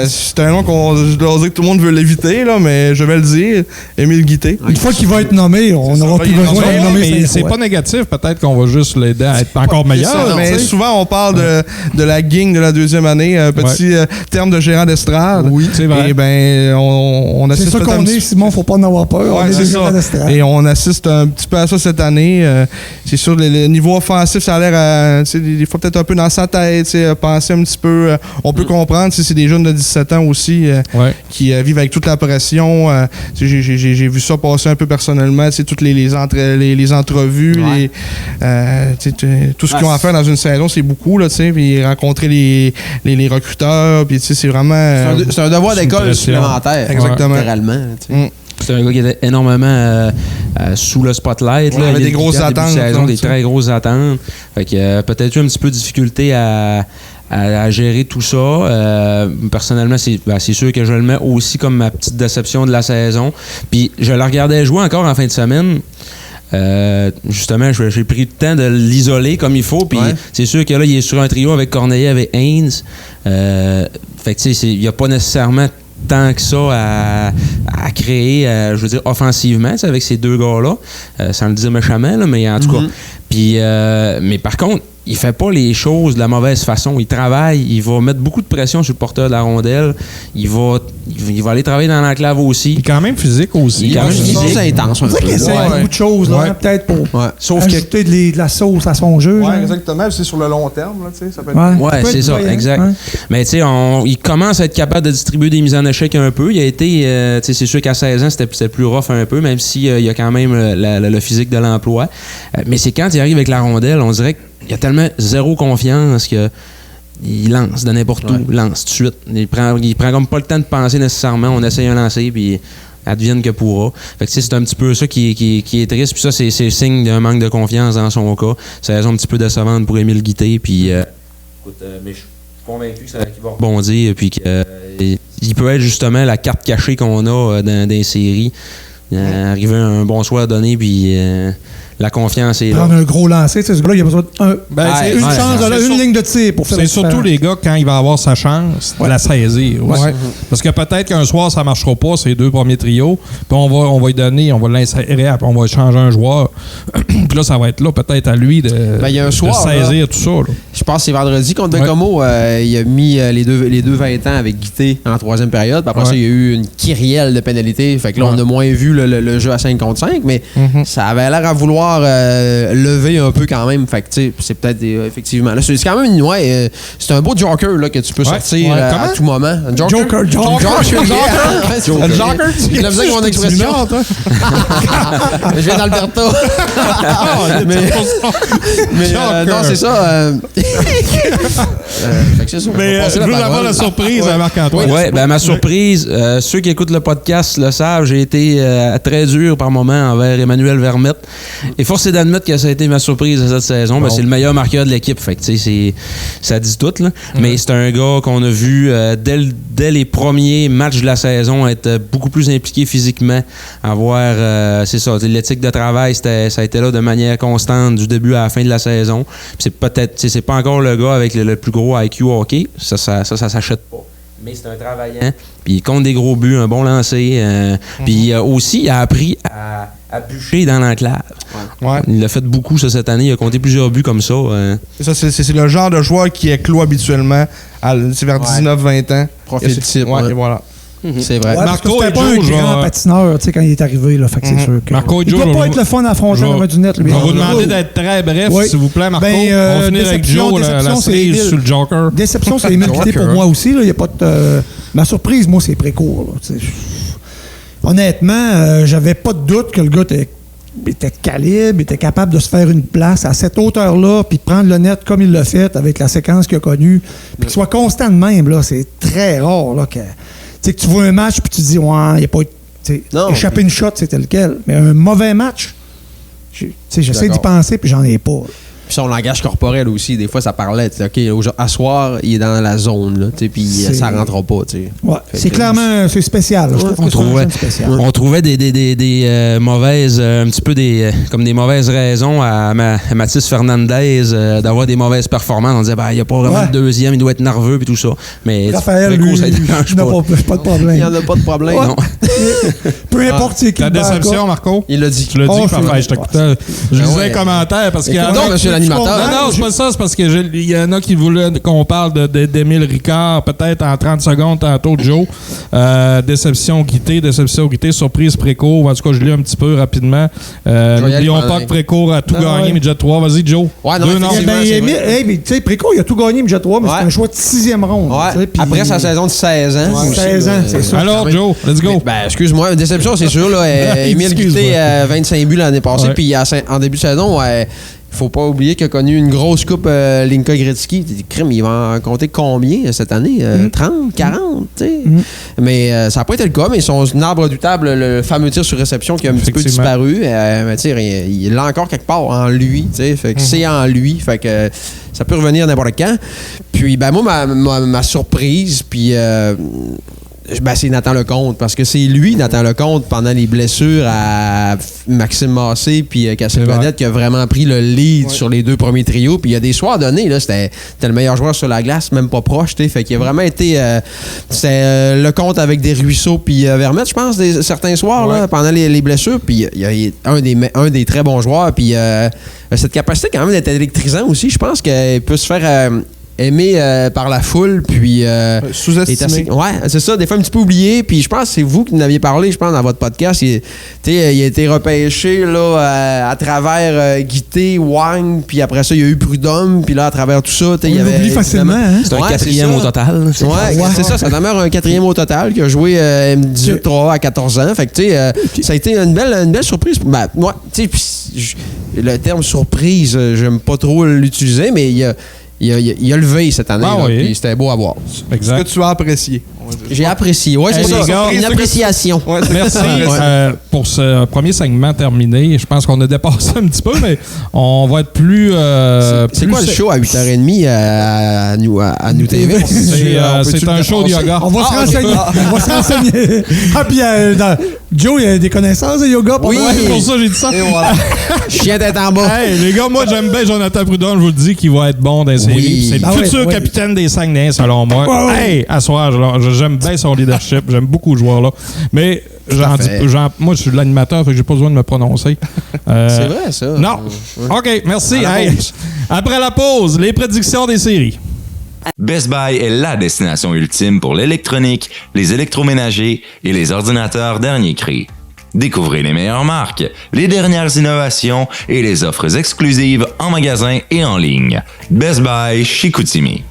C'est un nom je dois dire que tout le monde veut l'éviter, là, mais je vais le dire. Émile Guité. Une fois qu'il va être nommé, on n'aura plus besoin de le nommer. Mais c'est pas négatif. Peut-être qu'on va juste l'aider à être encore meilleur. Mais souvent, on parle de la gang de la deuxième année. Petit terme de gérant d'estrade. Oui, c'est vrai. Et on assiste. C'est ça qu'on est, Simon, faut pas en avoir peur. C'est ça. Et on assiste un petit peu à ça cette année. C'est sûr, le niveau offensif, ça a l'air, des fois peut-être un peu dans sa tête, penser un petit peu. On peut comprendre si c'est des jeunes de 17 ans aussi qui vivent avec toute la pression. J'ai vu ça passer un peu personnellement. Toutes les entrevues, tout ce qu'ils ont à faire dans une saison, c'est beaucoup. Là, puis rencontrer les recruteurs. Puis c'est vraiment... c'est un devoir d'école supplémentaire. Exactement. Littéralement. C'est un gars qui était énormément sous le spotlight. Il avait des grosses attentes. Des très grosses attentes. Fait que peut-être eu un petit peu de difficulté à gérer tout ça. Personnellement, c'est sûr que je le mets aussi comme ma petite déception de la saison. Puis je le regardais jouer encore en fin de semaine. Justement, j'ai pris le temps de l'isoler comme il faut. Puis c'est sûr que là, il est sur un trio avec Corneille, avec Haynes. Fait que tu sais, il n'y a pas nécessairement tant que ça à créer, je veux dire, offensivement, avec ces deux gars-là. Sans le dire méchamment, là, mais en tout cas. Puis, mais par contre, il fait pas les choses de la mauvaise façon. Il travaille, il va mettre beaucoup de pression sur le porteur de la rondelle. Il va aller travailler dans l'enclave aussi. Il est quand même physique aussi. Il est intense. C'est vrai qu'il essaie beaucoup de choses, là, peut-être pour ajouter de la sauce à son jeu. Oui, exactement. C'est sur le long terme. Là, ça peut être c'est ça, exact. Mais tu sais, il commence à être capable de distribuer des mises en échec un peu. Il a été, c'est sûr qu'à 16 ans, c'était plus rough un peu, même s'il y a quand même le physique de l'emploi. Mais c'est quand il arrive avec la rondelle, on dirait qu'il a tellement zéro confiance que il lance de n'importe où, il lance tout de suite. Il prend comme pas le temps de penser nécessairement. On essaye un lancer, puis advienne que pourra. Fait que c'est un petit peu ça qui est triste. Puis ça, c'est signe d'un manque de confiance dans son cas. Saison un petit peu décevante pour Émile Guité. Puis, écoute, mais je suis convaincu qu'il va rebondir. Puis qu'il peut être justement la carte cachée qu'on a dans les séries. Arriver un bon soir donné, puis la confiance est là. Prendre un gros lancer, ce gars-là, il a besoin une ligne de tir pour faire. C'est surtout les gars, quand il va avoir sa chance, de la saisir. Parce que peut-être qu'un soir, ça ne marchera pas, ces deux premiers trios, puis on va lui donner, on va l'insérer, on va changer un joueur. Puis là, ça va être là, peut-être à lui de saisir tout ça. Là. Je pense que c'est vendredi contre Bécomo. Il a mis les deux 20 ans avec Guité en troisième période. Puis après ça, il y a eu une kyrielle de pénalités. Fait que là, on a moins vu le jeu à 5 contre 5, mais ça avait l'air à vouloir voir lever un peu quand même. Fait que, tu sais, c'est peut-être effectivement. Là, c'est quand même c'est un beau joker là, que tu peux sortir à tout moment. Un joker. Un joker. Il a besoin de mon expression. Je viens d'Alberta. mais non, c'est ça. Mais je veux avoir la surprise à Marc-Antoine. Oui, ben ma surprise, ceux qui écoutent le podcast le savent, j'ai été très dur par moment envers Emmanuel Vermette. Et force est d'admettre que ça a été ma surprise de cette saison. Ben, c'est le meilleur marqueur de l'équipe. Fait que, ça dit tout. Là. Mais c'est un gars qu'on a vu dès les premiers matchs de la saison être beaucoup plus impliqué physiquement. Avoir, c'est ça, l'éthique de travail, ça a été là de manière constante du début à la fin de la saison. Puis c'est pas encore le gars avec le plus gros IQ hockey. Ça s'achète pas. Mais c'est un travaillant. Puis il compte des gros buts, un bon lancer. Puis aussi, il a appris à bûcher dans l'enclave. Ouais. Il l'a fait beaucoup cette année. Il a compté plusieurs buts comme ça. Ça, c'est le genre de joueur qui éclot habituellement vers 19-20 ans. Profil type. Ouais, et voilà. C'est vrai. Ouais, Marco c'était pas un grand patineur quand il est arrivé. Là, fait que c'est sûr que Marco il doit pas être le fun à affronter dans du net. Lui. On va vous demander d'être très bref, s'il vous plaît, Marco. On va finir avec Joe, la cerise sur le Joker. Déception, c'est Émile Quitté pour moi aussi. Il y a pas de, ma surprise, moi, c'est Précourt. Honnêtement, j'avais pas de doute que le gars était calibre, était capable de se faire une place à cette hauteur-là, puis de prendre le net comme il l'a fait avec la séquence qu'il a connue, puis qu'il soit constant de même. Là, c'est très rare là, que tu vois un match puis tu te dis, ouais, il n'y a pas échapper une shot, c'était lequel. Mais un mauvais match, j'essaie d'y penser puis j'en ai pas. Puis son langage corporel aussi, des fois, ça parlait. OK, à soir, il est dans la zone, là, puis ça rentrera pas. Ouais, c'est clairement spécial. Là, on trouvait des mauvaises, un petit peu comme des mauvaises raisons à Mathis Fernandez d'avoir des mauvaises performances. On disait, il n'y a pas vraiment de deuxième, il doit être nerveux et tout ça. Mais Raphaël, lui, il n'y a pas de problème. Il n'y en a pas de problème, non. Peu importe c'est qui. La déception, Marco? Il l'a dit. Tu l'as dit, parfait, je t'écoutais. Je lisais un commentaire parce que. Non, monsieur l'animateur. Non, c'est pas ça, c'est parce que il y en a qui voulaient qu'on parle d'Émile Ricard, peut-être en 30 secondes tantôt, Joe. Déception quittée, surprise Précourt. En tout cas, je lis un petit peu rapidement. N'oublions pas que Précourt a tout gagné, Midget 3. Vas-y, Joe. Ouais, non, tu sais, Précourt, il a tout gagné, Midget 3, mais c'est un choix de 6e ronde. Ouais. Après sa saison de 16 ans. 16 ans, c'est ça. Alors, Joe, let's go. Excuse-moi, déception, c'est sûr. Émile Quitté, 25 buts l'année passée, puis en début de saison, faut pas oublier qu'il a connu une grosse coupe Linka Gretzky. Crime, il va en compter combien cette année? 30, 40, tu sais. Mais ça n'a pas été le cas, mais son arbre redoutable, le fameux tir sur réception qui a un petit peu disparu, il l'a encore quelque part en lui, tu sais. Fait que c'est en lui, fait que ça peut revenir n'importe quand. Puis, moi, ma surprise, puis... c'est Nathan Lecomte, parce que c'est lui, Nathan Lecomte, pendant les blessures à Maxime Massé puis Cassel Bonnet, qui a vraiment pris le lead sur les deux premiers trios. Puis il y a des soirs donnés, là, c'était le meilleur joueur sur la glace, même pas proche. Fait qu'il a vraiment été... c'était Lecomte avec des Ruisseaux puis Vermette, je pense, certains soirs, là, pendant les blessures. Puis il y a un des très bons joueurs. Puis cette capacité quand même d'être électrisant aussi, je pense qu'il peut se faire... aimé par la foule, puis... sous-estimé. Ouais, c'est ça, des fois un petit peu oublié, puis je pense que c'est vous qui en aviez parlé, je pense, dans votre podcast. Il a été repêché là, à travers Guité, Wang, puis après ça, il y a eu Prudhomme, puis là, à travers tout ça... On l'oublie facilement, hein? C'est un 4e au total. C'est ça, ça demeure un 4e au total, qui a joué M18-3 à 14 ans. Fait que, tu sais, ça a été une belle surprise. Moi, tu sais, le terme surprise, j'aime pas trop l'utiliser, mais il a levé cette année, puis c'était beau à voir. Exact. Ce que tu as apprécié. J'ai apprécié. Oui, c'est ça. Une appréciation. Ouais, merci pour ce premier segment terminé. Je pense qu'on a dépassé un petit peu, mais on va être plus... c'est quoi le show à 8h30 à Nous TV? C'est un show de yoga. On va se renseigner. Ah, puis Joe, il a des connaissances de yoga. Oui, c'est pour ça que j'ai dit ça. Et voilà. Chien tête en bas. Hey, les gars, moi, j'aime bien Jonathan Prudhomme. Je vous le dis qu'il va être bon dans les séries. C'est le futur capitaine des Saguenay, selon moi. Hey, à soir, j'aime bien son leadership. J'aime beaucoup le joueur-là. Mais moi, je suis l'animateur, fait que j'ai pas besoin de me prononcer. C'est vrai, ça. Non. OK, merci. Hey. Après la pause, les prédictions des séries. Best Buy est la destination ultime pour l'électronique, les électroménagers et les ordinateurs dernier cri. Découvrez les meilleures marques, les dernières innovations et les offres exclusives en magasin et en ligne. Best Buy Chicoutimi.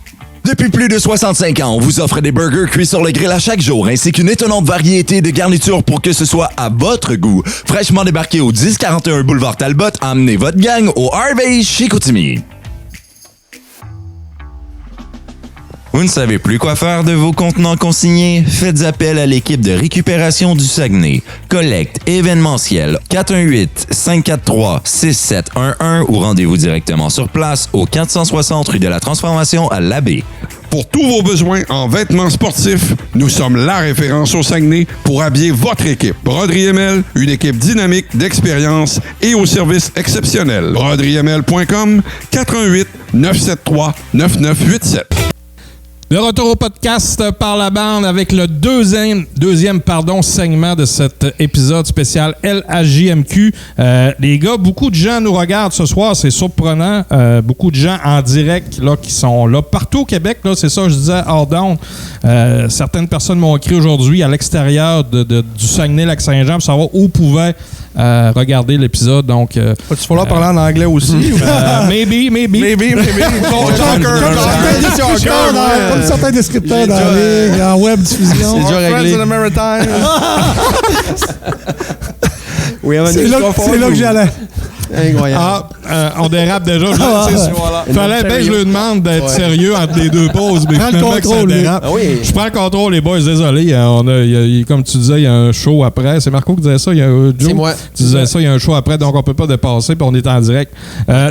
Depuis plus de 65 ans, on vous offre des burgers cuits sur le grill à chaque jour, ainsi qu'une étonnante variété de garnitures pour que ce soit à votre goût. Fraîchement débarqué au 1041 Boulevard Talbot, emmenez votre gang au Harvey Chicoutimi. Vous ne savez plus quoi faire de vos contenants consignés? Faites appel à l'équipe de récupération du Saguenay. Collecte événementielle 418-543-6711 ou rendez-vous directement sur place au 460 rue de la Transformation à Labbé. Pour tous vos besoins en vêtements sportifs, nous sommes la référence au Saguenay pour habiller votre équipe. Broderie ML, une équipe dynamique, d'expérience et au service exceptionnel. broderieml.com 418-973-9987. De retour au podcast par la bande avec le deuxième segment de cet épisode spécial LHJMQ. Les gars, beaucoup de gens nous regardent ce soir, c'est surprenant. Beaucoup de gens en direct là, qui sont là partout au Québec. Là, c'est ça que je disais hors d'onde. Certaines personnes m'ont écrit aujourd'hui à l'extérieur du Saguenay-Lac-Saint-Jean pour savoir où pouvaient regarder l'épisode. Donc, va-tu falloir parler en anglais aussi? Maybe. Comme certains descripteurs dans la ligue, en web diffusion. C'est déjà réglé. C'est là que j'allais. Incroyable. On dérape déjà. Fallait bien que je lui demande d'être sérieux entre les deux pauses. Mais prends le contrôle. Je prends le contrôle, les boys. Désolé. Comme tu disais, il y a un show après. C'est Marco qui disait ça. C'est moi. Tu disais ça, il y a un show après, donc on peut pas dépasser, puis on est en direct.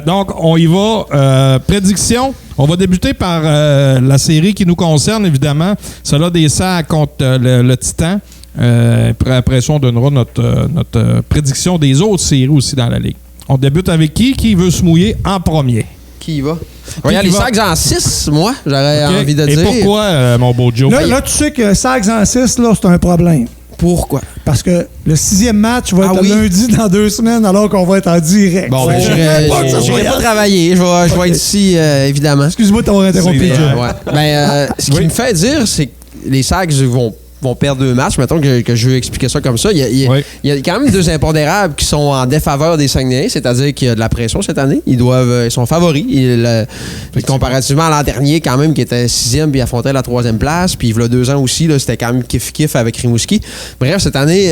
Donc, on y va. Prédiction. On va débuter par la série qui nous concerne, évidemment. Celle-là des Sags contre le Titan. Après ça, on donnera notre prédiction des autres séries aussi dans la Ligue. On débute avec qui? Qui veut se mouiller en premier? Qui y va? Regarde, les Sags en 6, moi, j'aurais envie de dire. Et pourquoi, mon beau Joe? Là, tu sais que Sags en 6, là, c'est un problème. Pourquoi? Parce que le 6e match va être lundi dans 2 semaines alors qu'on va être en direct. Bon, ben, j'irai pas travailler. Je vais être ici, évidemment. Excuse-moi de t'avoir interrompu, Joe. Ben, ce qui me fait dire, c'est que les Sags vont perdre 2 matchs. Mettons que je veux expliquer ça comme ça. Il y a quand même 2 impondérables qui sont en défaveur des Saguenayens, c'est-à-dire qu'il y a de la pression cette année. Ils sont favoris. Comparativement à l'an dernier, quand même, qui était 6e puis affrontait la 3e place. Puis il y a 2 ans aussi, là, c'était quand même kiff-kiff avec Rimouski. Bref, cette année,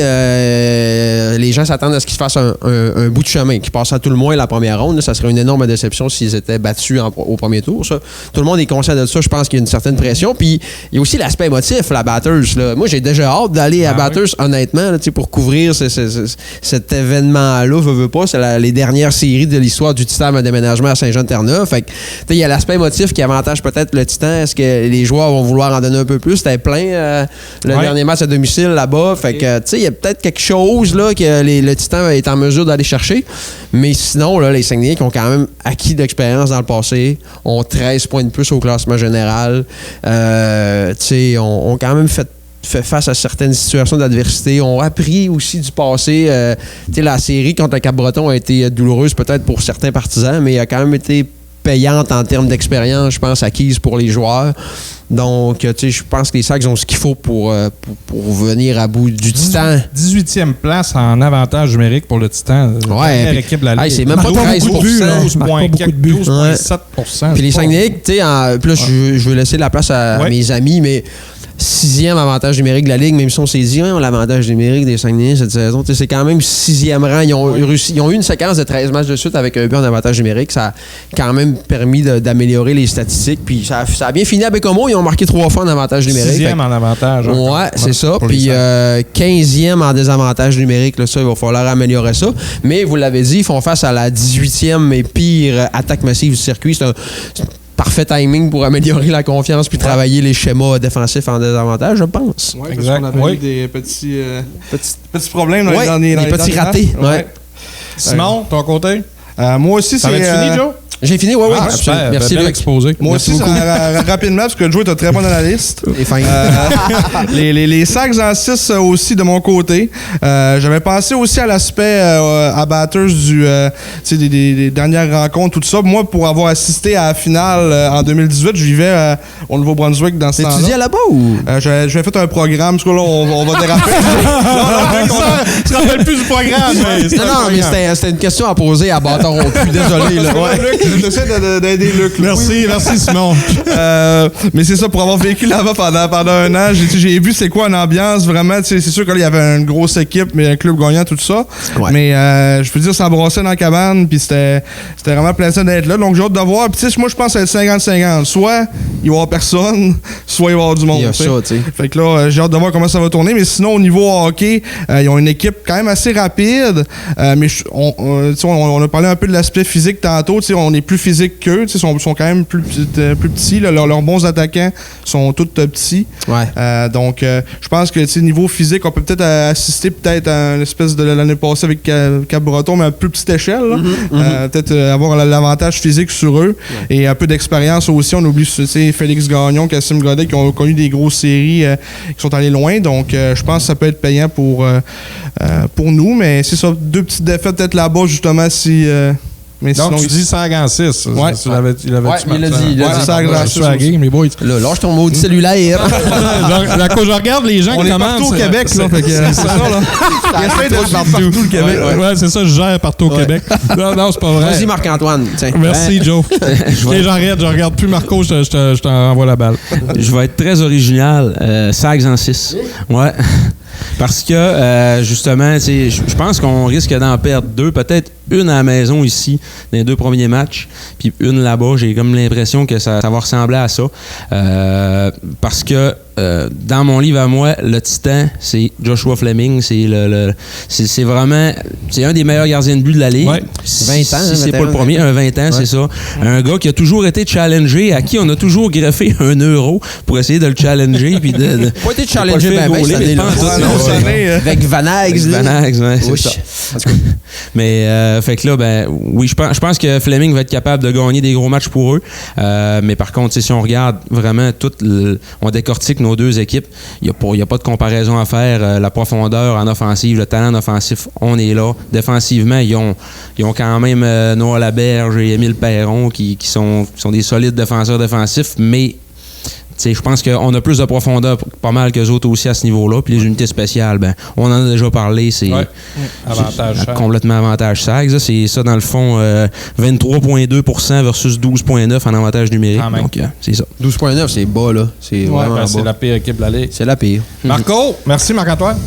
les gens s'attendent à ce qu'ils se fassent un bout de chemin, qu'ils passent à tout le moins la première ronde. Là, ça serait une énorme déception s'ils étaient battus au premier tour. Ça. Tout le monde est conscient de ça. Je pense qu'il y a une certaine pression. Puis il y a aussi l'aspect émotif, la batteuse. Là. Moi, j'ai déjà hâte d'aller à Bathurst, honnêtement, là, pour couvrir cet événement-là. Veux pas, c'est les dernières séries de l'histoire du Titan à déménagement à Saint-Jean-de-Terre-Neuve. Fait que, il y a l'aspect émotif qui avantage peut-être le Titan. Est-ce que les joueurs vont vouloir en donner un peu plus? C'était plein le dernier match à domicile là-bas. Fait que, il y a peut-être quelque chose là, que le Titan est en mesure d'aller chercher. Mais sinon, là, les Saguenayens qui ont quand même acquis d'expérience dans le passé, ont 13 points de plus au classement général. Ont quand même fait face à certaines situations d'adversité, ont appris aussi du passé. La série contre le Cap-Breton a été douloureuse peut-être pour certains partisans, mais a quand même été payante en termes d'expérience, je pense, acquise pour les joueurs. Donc, je pense que les Sags ont ce qu'il faut pour venir à bout du Titan. 18e place en avantage numérique pour le Titan. Ouais. Équipe de la Ligue. C'est même pas 13%. 12,7%. Puis les Saguenayens, puis là, je veux laisser la place à mes amis, mais 6e avantage numérique de la Ligue, même si on s'est dit, on a l'avantage numérique des Saguenayens cette saison. C'est quand même 6e rang. Ils ont eu une séquence de 13 matchs de suite avec un but en avantage numérique. Ça a quand même permis d'améliorer les statistiques. Puis ça a bien fini à Bécomo. Ils ont marqué 3 fois en avantage numérique. 6e en avantage. Ouais, c'est ça. Puis 15e en désavantage numérique. Là, ça, il va falloir améliorer ça. Mais vous l'avez dit, ils font face à la 18e et pire attaque massive du circuit. C'est un parfait timing pour améliorer la confiance puis travailler les schémas défensifs en désavantage, je pense. Oui, parce qu'on avait eu des petits problèmes dans les petits ratés. Simon, ton côté? Moi aussi, ça va être fini, Joe? J'ai fini, oui. Super, merci, bien exposé. Moi aussi, rapidement, parce que Joe est un très bon analyste. Les Sags en 6 aussi de mon côté. J'avais pensé aussi à l'aspect abatteurs des dernières rencontres, tout ça. Moi, pour avoir assisté à la finale en 2018, je vivais au Nouveau-Brunswick dans ce temps-là. Tu étudiais là-bas ou? J'avais fait un programme, parce que là, on va déraper. Tu te rappelles plus du programme. Non, mais c'était une question à poser à bâton rompu. Désolé, là. J'essaie d'aider Luc. Merci Simon. Mais c'est ça, pour avoir vécu là-bas pendant un an, j'ai vu c'est quoi une ambiance vraiment. C'est sûr qu'il y avait une grosse équipe, mais un club gagnant, tout ça. Ouais. Mais je peux dire, s'embrasser dans la cabane, puis c'était vraiment plaisant d'être là. Donc j'ai hâte de voir. Puis moi, je pense que ça va être 50-50. Soit il va y avoir personne, soit il va y avoir du monde. Il y a ça, tu sais. Fait que là, j'ai hâte de voir comment ça va tourner. Mais sinon, au niveau hockey, ils ont une équipe quand même assez rapide. Mais on a parlé un peu de l'aspect physique tantôt. On est plus physique qu'eux. Ils sont quand même plus petits. Là. Leurs bons attaquants sont tous petits. Ouais. Donc, je pense que niveau physique, on peut peut-être assister à une espèce de l'année passée avec Cap-Breton, mais à plus petite échelle. Peut-être avoir l'avantage physique sur eux. Ouais. Et un peu d'expérience aussi. On oublie Félix Gagnon, Cassim Godet, qui ont connu des grosses séries qui sont allés loin. Donc, je pense que ça peut être payant pour nous. Mais c'est ça, 2 petites défaites peut-être là-bas, justement, si... Mais donc, tu dis Sags en 6. Ouais. Il l'a dit. Il a dit Sags en 6. Les boys. Là, lâche ton maudit cellulaire. Quand je regarde les gens qui commencent... On est partout au Québec, là. C'est ça, là. Il essaie de partout le Québec. Ouais, c'est ça, je gère partout au Québec. Non, c'est pas vrai. Vas-y, Marc-Antoine. Merci, Joe. J'arrête, je regarde plus Marco, je t'en renvoie la balle. Je vais être très original. Sags en 6. Ouais. Parce que, justement, je pense qu'on risque d'en perdre 2, peut-être une à la maison ici, dans les 2 premiers matchs, puis une là-bas. J'ai comme l'impression que ça va ressembler à ça. Parce que, dans mon livre à moi, le titan, c'est Joshua Fleming. C'est vraiment... C'est un des meilleurs gardiens de but de la Ligue. Ouais. 20 ans. Si c'est pas le premier, un 20 ans, c'est ça. Un gars qui a toujours été challengé, à qui on a toujours greffé 1 euro pour essayer de le challenger. Puis pas été challengé, avec Vanags. C'est ça. Mais, fait que là, oui, je pense que Fleming va être capable de gagner des gros matchs pour eux. Mais par contre, si on regarde vraiment on décortique nos 2 équipes, il n'y a pas de comparaison à faire. La profondeur en offensive, le talent en offensif, on est là. Défensivement, ils ont quand même Noah Laberge et Émile Perron qui sont des solides défenseurs défensifs, mais je pense qu'on a plus de profondeur pas mal qu'eux autres aussi à ce niveau-là. Puis les unités spéciales, on en a déjà parlé, c'est complètement avantage Sags. C'est ça, dans le fond, 23,2% versus 12,9% en avantage numérique. Donc, c'est ça. 12,9%, c'est bas, là. C'est bas. C'est la pire équipe de la Ligue. C'est la pire. Marco, merci Marc-Antoine.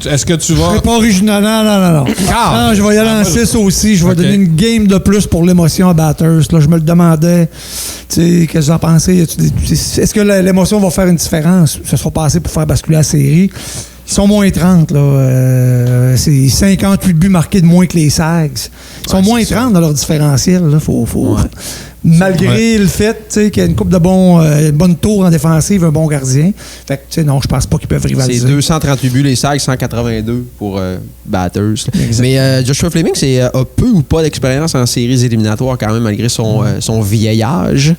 Est-ce que tu vas... Je serai pas original. Non. Non, je vais y aller en 6 aussi. Je vais donner une game de plus pour l'émotion à Batters. Là, je me le demandais. Qu'est-ce que vous en pensez? Est-ce que l'émotion va faire une différence? Ça sera passé pour faire basculer la série. Ils sont moins 30. Là. C'est 58 buts marqués de moins que les Sags. Ils sont moins 30 dans leur différentiel. Là. Malgré le fait qu'il y a une coupe de bonne tour en défensive, un bon gardien. Fait que, non, je pense pas qu'ils peuvent rivaliser. C'est 238 buts, les Sags, 182 pour Batters. Mais Joshua Fleming, c'est a peu ou pas d'expérience en séries éliminatoires quand même, malgré son vieil-âge.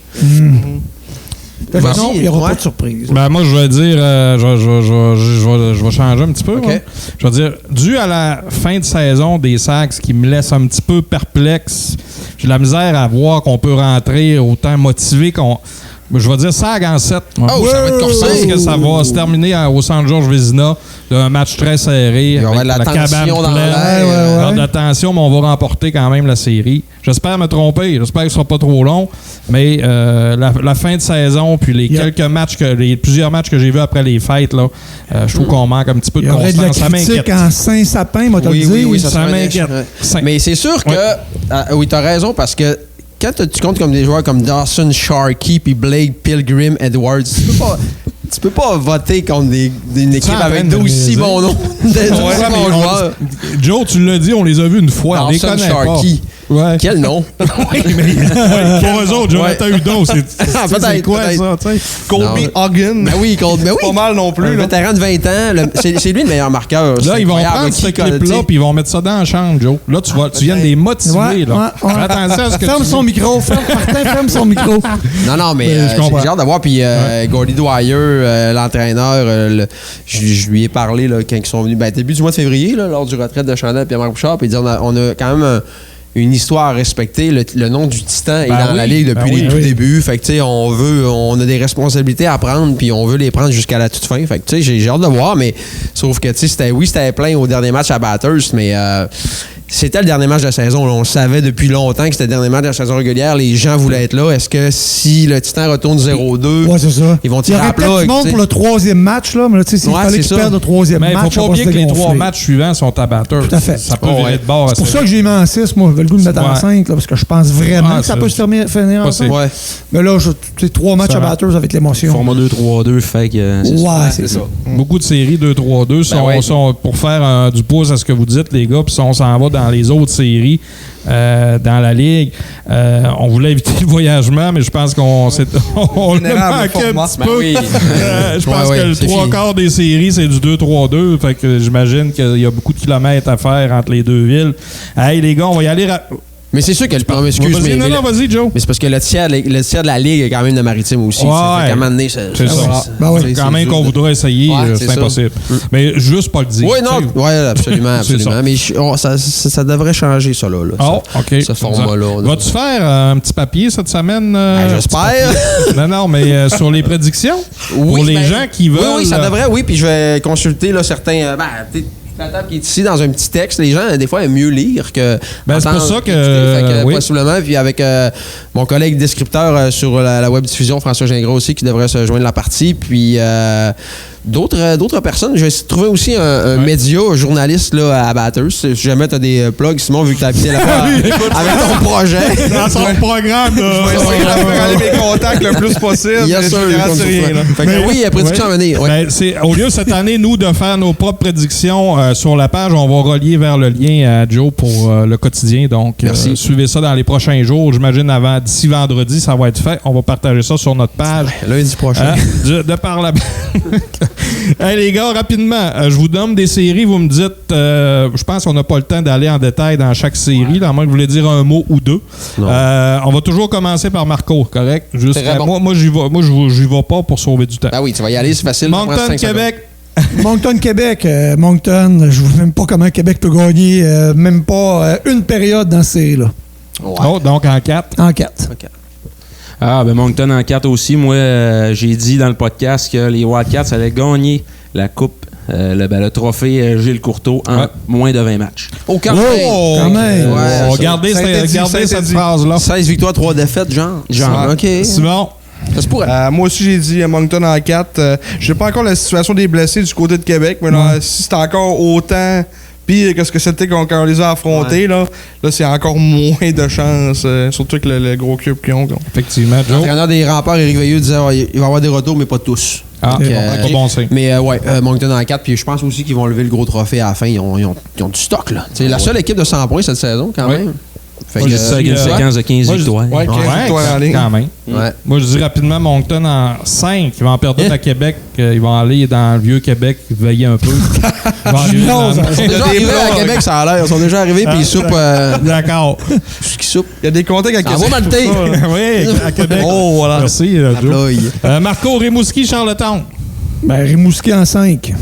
Non, il n'y aura pas de surprise. Moi, je vais dire, je vais changer un petit peu. Okay. Je vais dire, dû à la fin de saison des Sags qui me laisse un petit peu perplexe, j'ai de la misère à voir qu'on peut rentrer autant motivé qu'on... Je vais dire Sags en 7. Ça va être corsé. Je pense que ça va se terminer au centre Georges Vézina d'un match très serré. Il y aura de la tension dans l'air. De la tension, mais on va remporter quand même la série. J'espère me tromper. J'espère que ce ne sera pas trop long. Mais la fin de saison, puis les plusieurs matchs que j'ai vus après les fêtes, là, je trouve qu'on manque un petit peu de constance. Il y aurait de la critique en Saint-Sapin, moi, t'as dit. Oui, ça m'inquiète. Mais c'est sûr que... Oui, t'as raison, parce que quand tu comptes comme des joueurs comme Dawson Sharkey puis Blake Pilgrim Edwards, tu peux pas voter contre une équipe avec d'aussi bons noms. Joe, tu l'as dit, on les a vus une fois. Dawson Sharkey. Ouais. Quel nom? Oui, mais pour eux autres, Jonathan Hudon, c'est quoi ça? Colby Hogan. Ben oui, pas mal non plus. Un vétéran de 20 ans. C'est lui le meilleur marqueur. Là, ils vont prendre ce clip-là puis ils vont mettre ça dans la chambre, Joe. Là, tu viens de les motiver. Là. Fais attention à ce que ferme son micro. Martin, ferme son micro. Non, mais j'ai hâte de voir. Puis Gordy Dwyer, l'entraîneur, je lui ai parlé là, quand ils sont venus, début du mois de février, là, lors du retrait de Chandel et Pierre-Marc Bouchard, puis il dit on a quand même une histoire à respecter. Le nom du Titan est dans la Ligue depuis les tout débuts. Fait que, tu sais, on a des responsabilités à prendre, puis on veut les prendre jusqu'à la toute fin. Fait que, tu sais, j'ai hâte de voir, mais sauf que, tu sais, c'était plein au dernier match à Bathurst, mais c'était le dernier match de la saison. Là. On savait depuis longtemps que c'était le dernier match de la saison régulière. Les gens voulaient être là. Est-ce que si le Titan retourne 0-2, ils vont tirer à plat? Il y aurait peut-être du monde pour le troisième match, là, mais là, tu sais, s'il fallait qu'ils perdent le troisième match, il ne faut pas oublier que les 3 matchs suivants sont à Bathurst. Tout à fait. Ça peut virer de bord. C'est pour ça que j'ai mis en 6. Moi, j'avais le goût de mettre en 5, là, parce que je pense vraiment que ça peut se finir en 5. Mais là, tu sais, 3 matchs à Bathurst avec l'émotion. Format 2-3-2 fait que c'est ça. Beaucoup de séries 2-3-2 sont pour faire du pouce à ce que vous dites, les gars, puis on s'en va dans les autres séries. Dans la Ligue. On voulait éviter le voyagement, mais je pense qu'on le manquait un petit peu. Je pense que le 3/4 des séries, c'est du 2-3-2. Fait que j'imagine qu'il y a beaucoup de kilomètres à faire entre les deux villes. Hey, les gars, on va y aller Mais c'est sûr que le vas-y, Joe. Mais c'est parce que le tiers de la Ligue est quand même de Maritime aussi. Ouais. C'est ça. C'est quand même qu'on voudrait essayer, c'est impossible. Mais juste pas le dire. Oui, non. Oui, absolument. Mais ça devrait changer, ça, là. OK. Ce format-là. Vas-tu faire un petit papier cette semaine? J'espère. Non, mais sur les prédictions? Pour les gens qui veulent. Oui, ça devrait, oui. Puis je vais consulter là, certains. La table qui est ici dans un petit texte, les gens, des fois, aiment mieux lire que. C'est pour ça que. Possiblement. Puis avec mon collègue descripteur sur la web diffusion, François Gingras aussi, qui devrait se joindre à la partie. Puis d'autres personnes. Je vais trouver aussi un média, un journaliste là, à Bathurst. Si jamais tu as des plugs, Simon, vu que tu as habité là-bas avec ton projet. Dans son programme. Je vais essayer de faire aller mes contacts le plus possible. Bien sûr. Oui, prédiction à venir. Au lieu cette année, nous, de faire nos propres prédictions sur la page, on va relier vers le lien à Joe pour le quotidien. Donc, suivez ça dans les prochains jours. J'imagine d'ici vendredi, ça va être fait. On va partager ça sur notre page. Lundi prochain. De par la... Hey, les gars, rapidement, je vous donne des séries. Vous me dites, je pense qu'on n'a pas le temps d'aller en détail dans chaque série, à moins que vous voulez dire un mot ou deux. On va toujours commencer par Marco, correct? Moi, j'y vais pas pour sauver du temps. Ah oui, tu vas y aller, c'est facile. Moncton, Québec. Moncton, Québec. Moncton, je ne vois même pas comment Québec peut gagner même pas une période dans cette série-là. Oh, donc en 4? En 4. Moncton en 4 aussi. Moi, j'ai dit dans le podcast que les Wildcats allaient gagner la coupe, le trophée Gilles Courteau en moins de 20 matchs. Quand même. Regardez cette phrase-là. 16 victoires, 3 défaites, genre. OK. Simon. Moi aussi, j'ai dit Moncton en 4. Je sais pas encore la situation des blessés du côté de Québec, mais là, si c'est encore autant pire que ce que c'était quand on les a affrontés, là c'est encore moins de chance, surtout avec le gros club qu'ils ont. Effectivement, Joe. L'entraîneur des Remparts, Éric Veilleux, disait il va y avoir des retours, mais pas tous. Pas bon signe. Mais Moncton en 4, puis je pense aussi qu'ils vont lever le gros trophée à la fin. Ils ont du stock, là. C'est la seule équipe de 100 points cette saison, quand même. Fait une séquence de 15 victoires. 15 victoires en ligne. Quand même. Moi, je dis rapidement Moncton en 5. Ils vont en perdre à Québec. Ils vont aller dans le vieux Québec, veiller un peu. Ils sont déjà arrivés à Québec, ça a l'air. Ils sont déjà arrivés, puis ils soupent. D'accord. Ils soupent. Il y a des contacts à Québec. Ça va dans le thé. Oui, à Québec. Oh, voilà. Merci, Joe. Marco, Rimouski, Charlottetown. Rimouski en 5.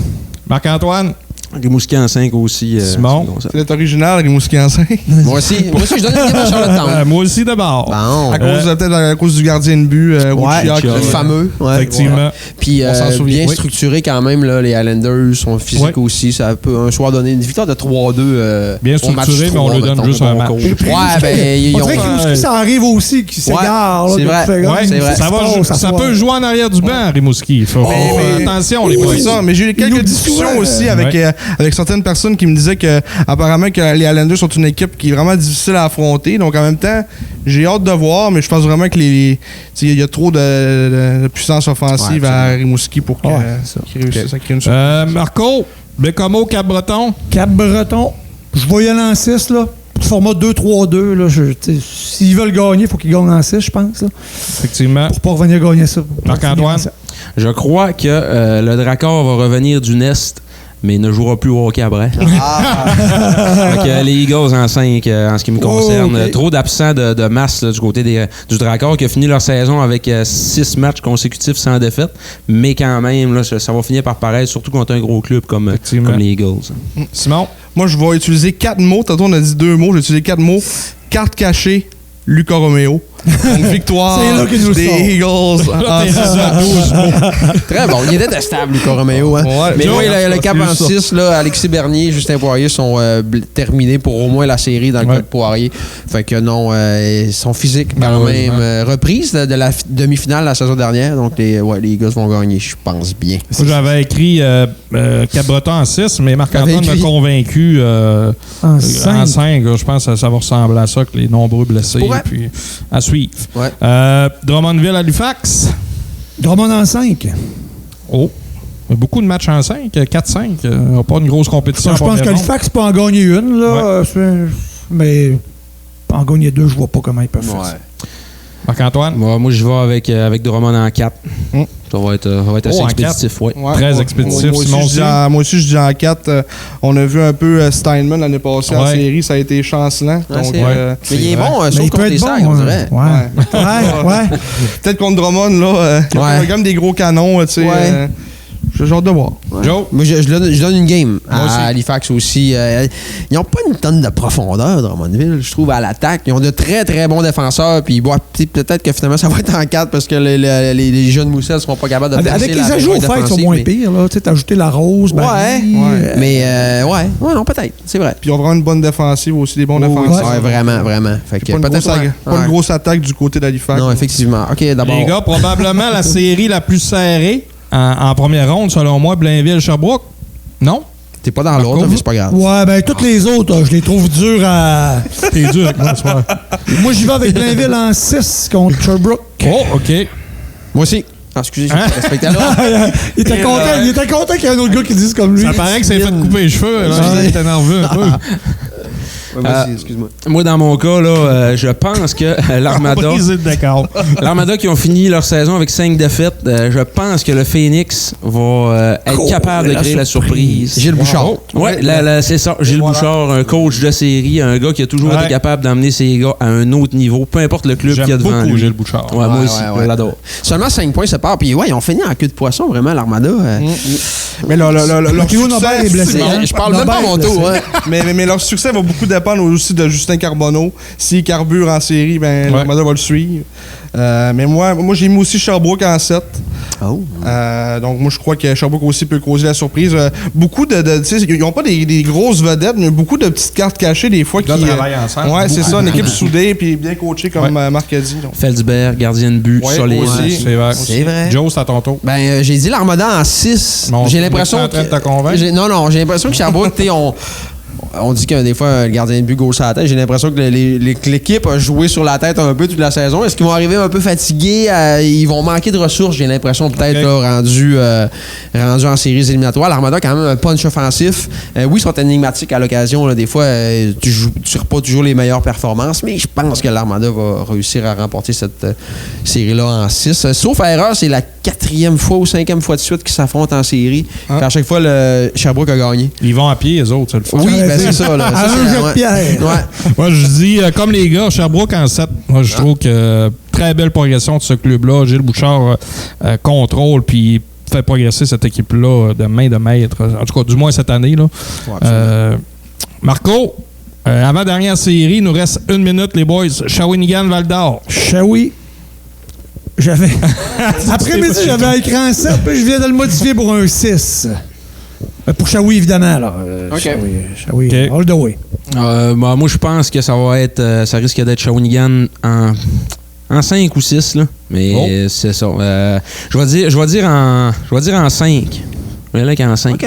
Marc-Antoine. Rimouski en 5 aussi. Simon. C'est original, Rimouski en 5. Moi aussi, je donne une game à Charlottetown. Moi aussi, d'abord. Bon. Peut-être à cause du gardien de but, le fameux. Effectivement. Puis bien structuré quand même, là, les Highlanders sont physiques aussi. Ça peut un soir donner une victoire de 3-2. Bien structuré, mais on lui donne juste un match. On dirait que ça arrive aussi, qui s'égare. C'est vrai. Ça peut jouer en arrière du banc, Rimouski. Attention, les boys. Mais j'ai eu quelques discussions aussi avec certaines personnes qui me disaient que apparemment que les Highlanders sont une équipe qui est vraiment difficile à affronter. Donc en même temps, j'ai hâte de voir, mais je pense vraiment que il y a trop de puissance offensive à Rimouski pour qu'ils réussissent à créer une surprise. Marco, Bécomo, Cap-Breton. Cap-Breton. Je vais y aller en 6, là. format 2-3-2, là, s'ils veulent gagner, il faut qu'ils gagnent en 6, je pense. Là. Effectivement. Pour pas revenir gagner ça. Marc-Antoine? Je crois que le Dracor va revenir du Nest, mais ne jouera plus au hockey après. Donc, les Eagles en 5, en ce qui me concerne. Okay. Trop d'absents de masse là, du côté du Dracor qui a fini leur saison avec 6 matchs consécutifs sans défaite. Mais quand même, là, ça va finir par paraître, surtout contre un gros club comme les Eagles. Simon? Moi, je vais utiliser 4 mots. Tantôt, on a dit 2 mots. Je vais utiliser 4 mots. Carte cachée, Luca Romeo. Donc, victoire des Eagles en 6-12. Très bon. Il est détestable, Luca Romeo. Hein? Ouais, mais oui, le cap en 6, là, Alexis Bernier, Justin Poirier sont terminés pour au moins la série dans le cas de Poirier. Fait que non, ils sont physiques quand même. Reprise de la demi-finale la saison dernière. Donc, les Eagles vont gagner, je pense bien. Moi, j'avais écrit Cap-Breton en 6, mais Marc-Antoine m'a convaincu en 5. Je pense que ça va ressembler à ça, que les nombreux blessés. Puis, à suivre. Ouais. Drummondville Halifax. Drummond en 5. Oh. Beaucoup de matchs en 5. 4-5. Pas une grosse compétition. Je pense qu'Halifax peut en gagner une. Là, mais en gagner 2, je vois pas comment ils peuvent faire ça. Marc-Antoine? Moi, je vais avec Drummond en 4. Ça va être assez expéditif. Ouais. Très expéditif. Moi aussi, je dis en 4. On a vu un peu Steinman l'année passée en série. Ça a été chancelant. Donc, mais il est bon, sauf contre les Sags, on dirait. Ouais. Peut-être contre Drummond, là. Il y a quand même des gros canons, tu sais. J'ai hâte de voir. Ouais. Joe? Moi, je donne une game à Halifax aussi. Ils n'ont pas une tonne de profondeur, Drummondville, je trouve, à l'attaque. Ils ont de très, très bons défenseurs. Puis peut-être que finalement, ça va être en 4 parce que les jeunes moussettes ne seront pas capables de avec les ajouts au fait, ils sont moins pires. Tu as ajouté la Rose. Mais non, peut-être. C'est vrai. Puis ils ont vraiment une bonne défensive aussi, des bons défenseurs. Ouais, vraiment. Fait que pas une grosse attaque du côté d'Halifax. Non, effectivement. OK, d'abord. Les gars, probablement la série la plus serrée. En première ronde, selon moi, Blainville-Sherbrooke. Non? T'es pas dans l'autre, mais c'est pas grave. Ouais, ben toutes les autres, je les trouve durs à... T'es dur avec moi ce soir. Moi, j'y vais avec Blainville en 6 contre Sherbrooke. Oh, OK. Moi aussi. Excusez, j'ai pas respecté. Il était content qu'il y ait un autre gars qui dise comme lui. Ça paraît que c'est fait couper les cheveux. Il était nerveux un peu. Excuse-moi. Moi, dans mon cas, là, je pense que l'Armada qui ont fini leur saison avec 5 défaites, je pense que le Phoenix va être capable de créer la surprise. Gilles Bouchard. Oui, c'est ça. Gilles Bouchard, un coach de série, un gars qui a toujours été capable d'amener ses gars à un autre niveau, peu importe le club qu'il y a devant lui. J'aime beaucoup Gilles Bouchard. Ouais, moi aussi, je l'adore. Seulement 5 points séparent. Puis ils ont fini en queue de poisson, vraiment, l'Armada. Mais leur succès est blessé. Je parle même pas à mon tour. Mais leur succès va beaucoup dépendre aussi de Justin Carbonneau. S'il carbure en série, l'Armada va le suivre. Mais moi j'ai mis aussi Sherbrooke en 7. Donc, moi, je crois que Sherbrooke aussi peut causer la surprise. Beaucoup ils n'ont pas des grosses vedettes, mais beaucoup de petites cartes cachées, des fois, qui travaillent ensemble. Ouais, c'est ça, une équipe soudée et bien coachée, comme Marc a dit. Felsberg, gardien de but, solide. C'est vrai. Joe, c'est à ton tour. J'ai dit l'Armada en 6. J'ai l'impression que... Non, j'ai l'impression que Sherbrooke, on dit que des fois, le gardien de but gauche à la tête. J'ai l'impression que l'équipe a joué sur la tête un peu toute la saison. Est-ce qu'ils vont arriver un peu fatigués? Ils vont manquer de ressources, j'ai l'impression, peut-être, rendus en séries éliminatoires. L'Armada a quand même un punch offensif. Oui, ils sont énigmatiques à l'occasion. Là, des fois, tu ne pas toujours les meilleures performances, mais je pense que l'Armada va réussir à remporter cette série-là en 6. Sauf erreur, c'est la 4e fois ou 5e fois de suite qu'ils s'affrontent en série. À chaque fois, le Sherbrooke a gagné. Ils vont à pied, les autres, c'est le fun. Oui, c'est ça. Là. Moi, je dis, comme les gars, Sherbrooke en 7. Moi, je trouve que très belle progression de ce club-là. Gilles Bouchard contrôle puis fait progresser cette équipe-là de main de maître. En tout cas, du moins cette année. Là. Marco, avant-dernière série, il nous reste 1 minute, les boys. Shawinigan, Val-d'Or. Après-midi, j'avais écrit en 7, puis je viens de le modifier pour un 6. Pour Shawi, évidemment. Là. Shawi, all the way. Moi, je pense que ça risque d'être Shawinigan en 5 ou 6. Là. Mais c'est ça. Je vais dire en 5. Je vais aller avec en 5. OK.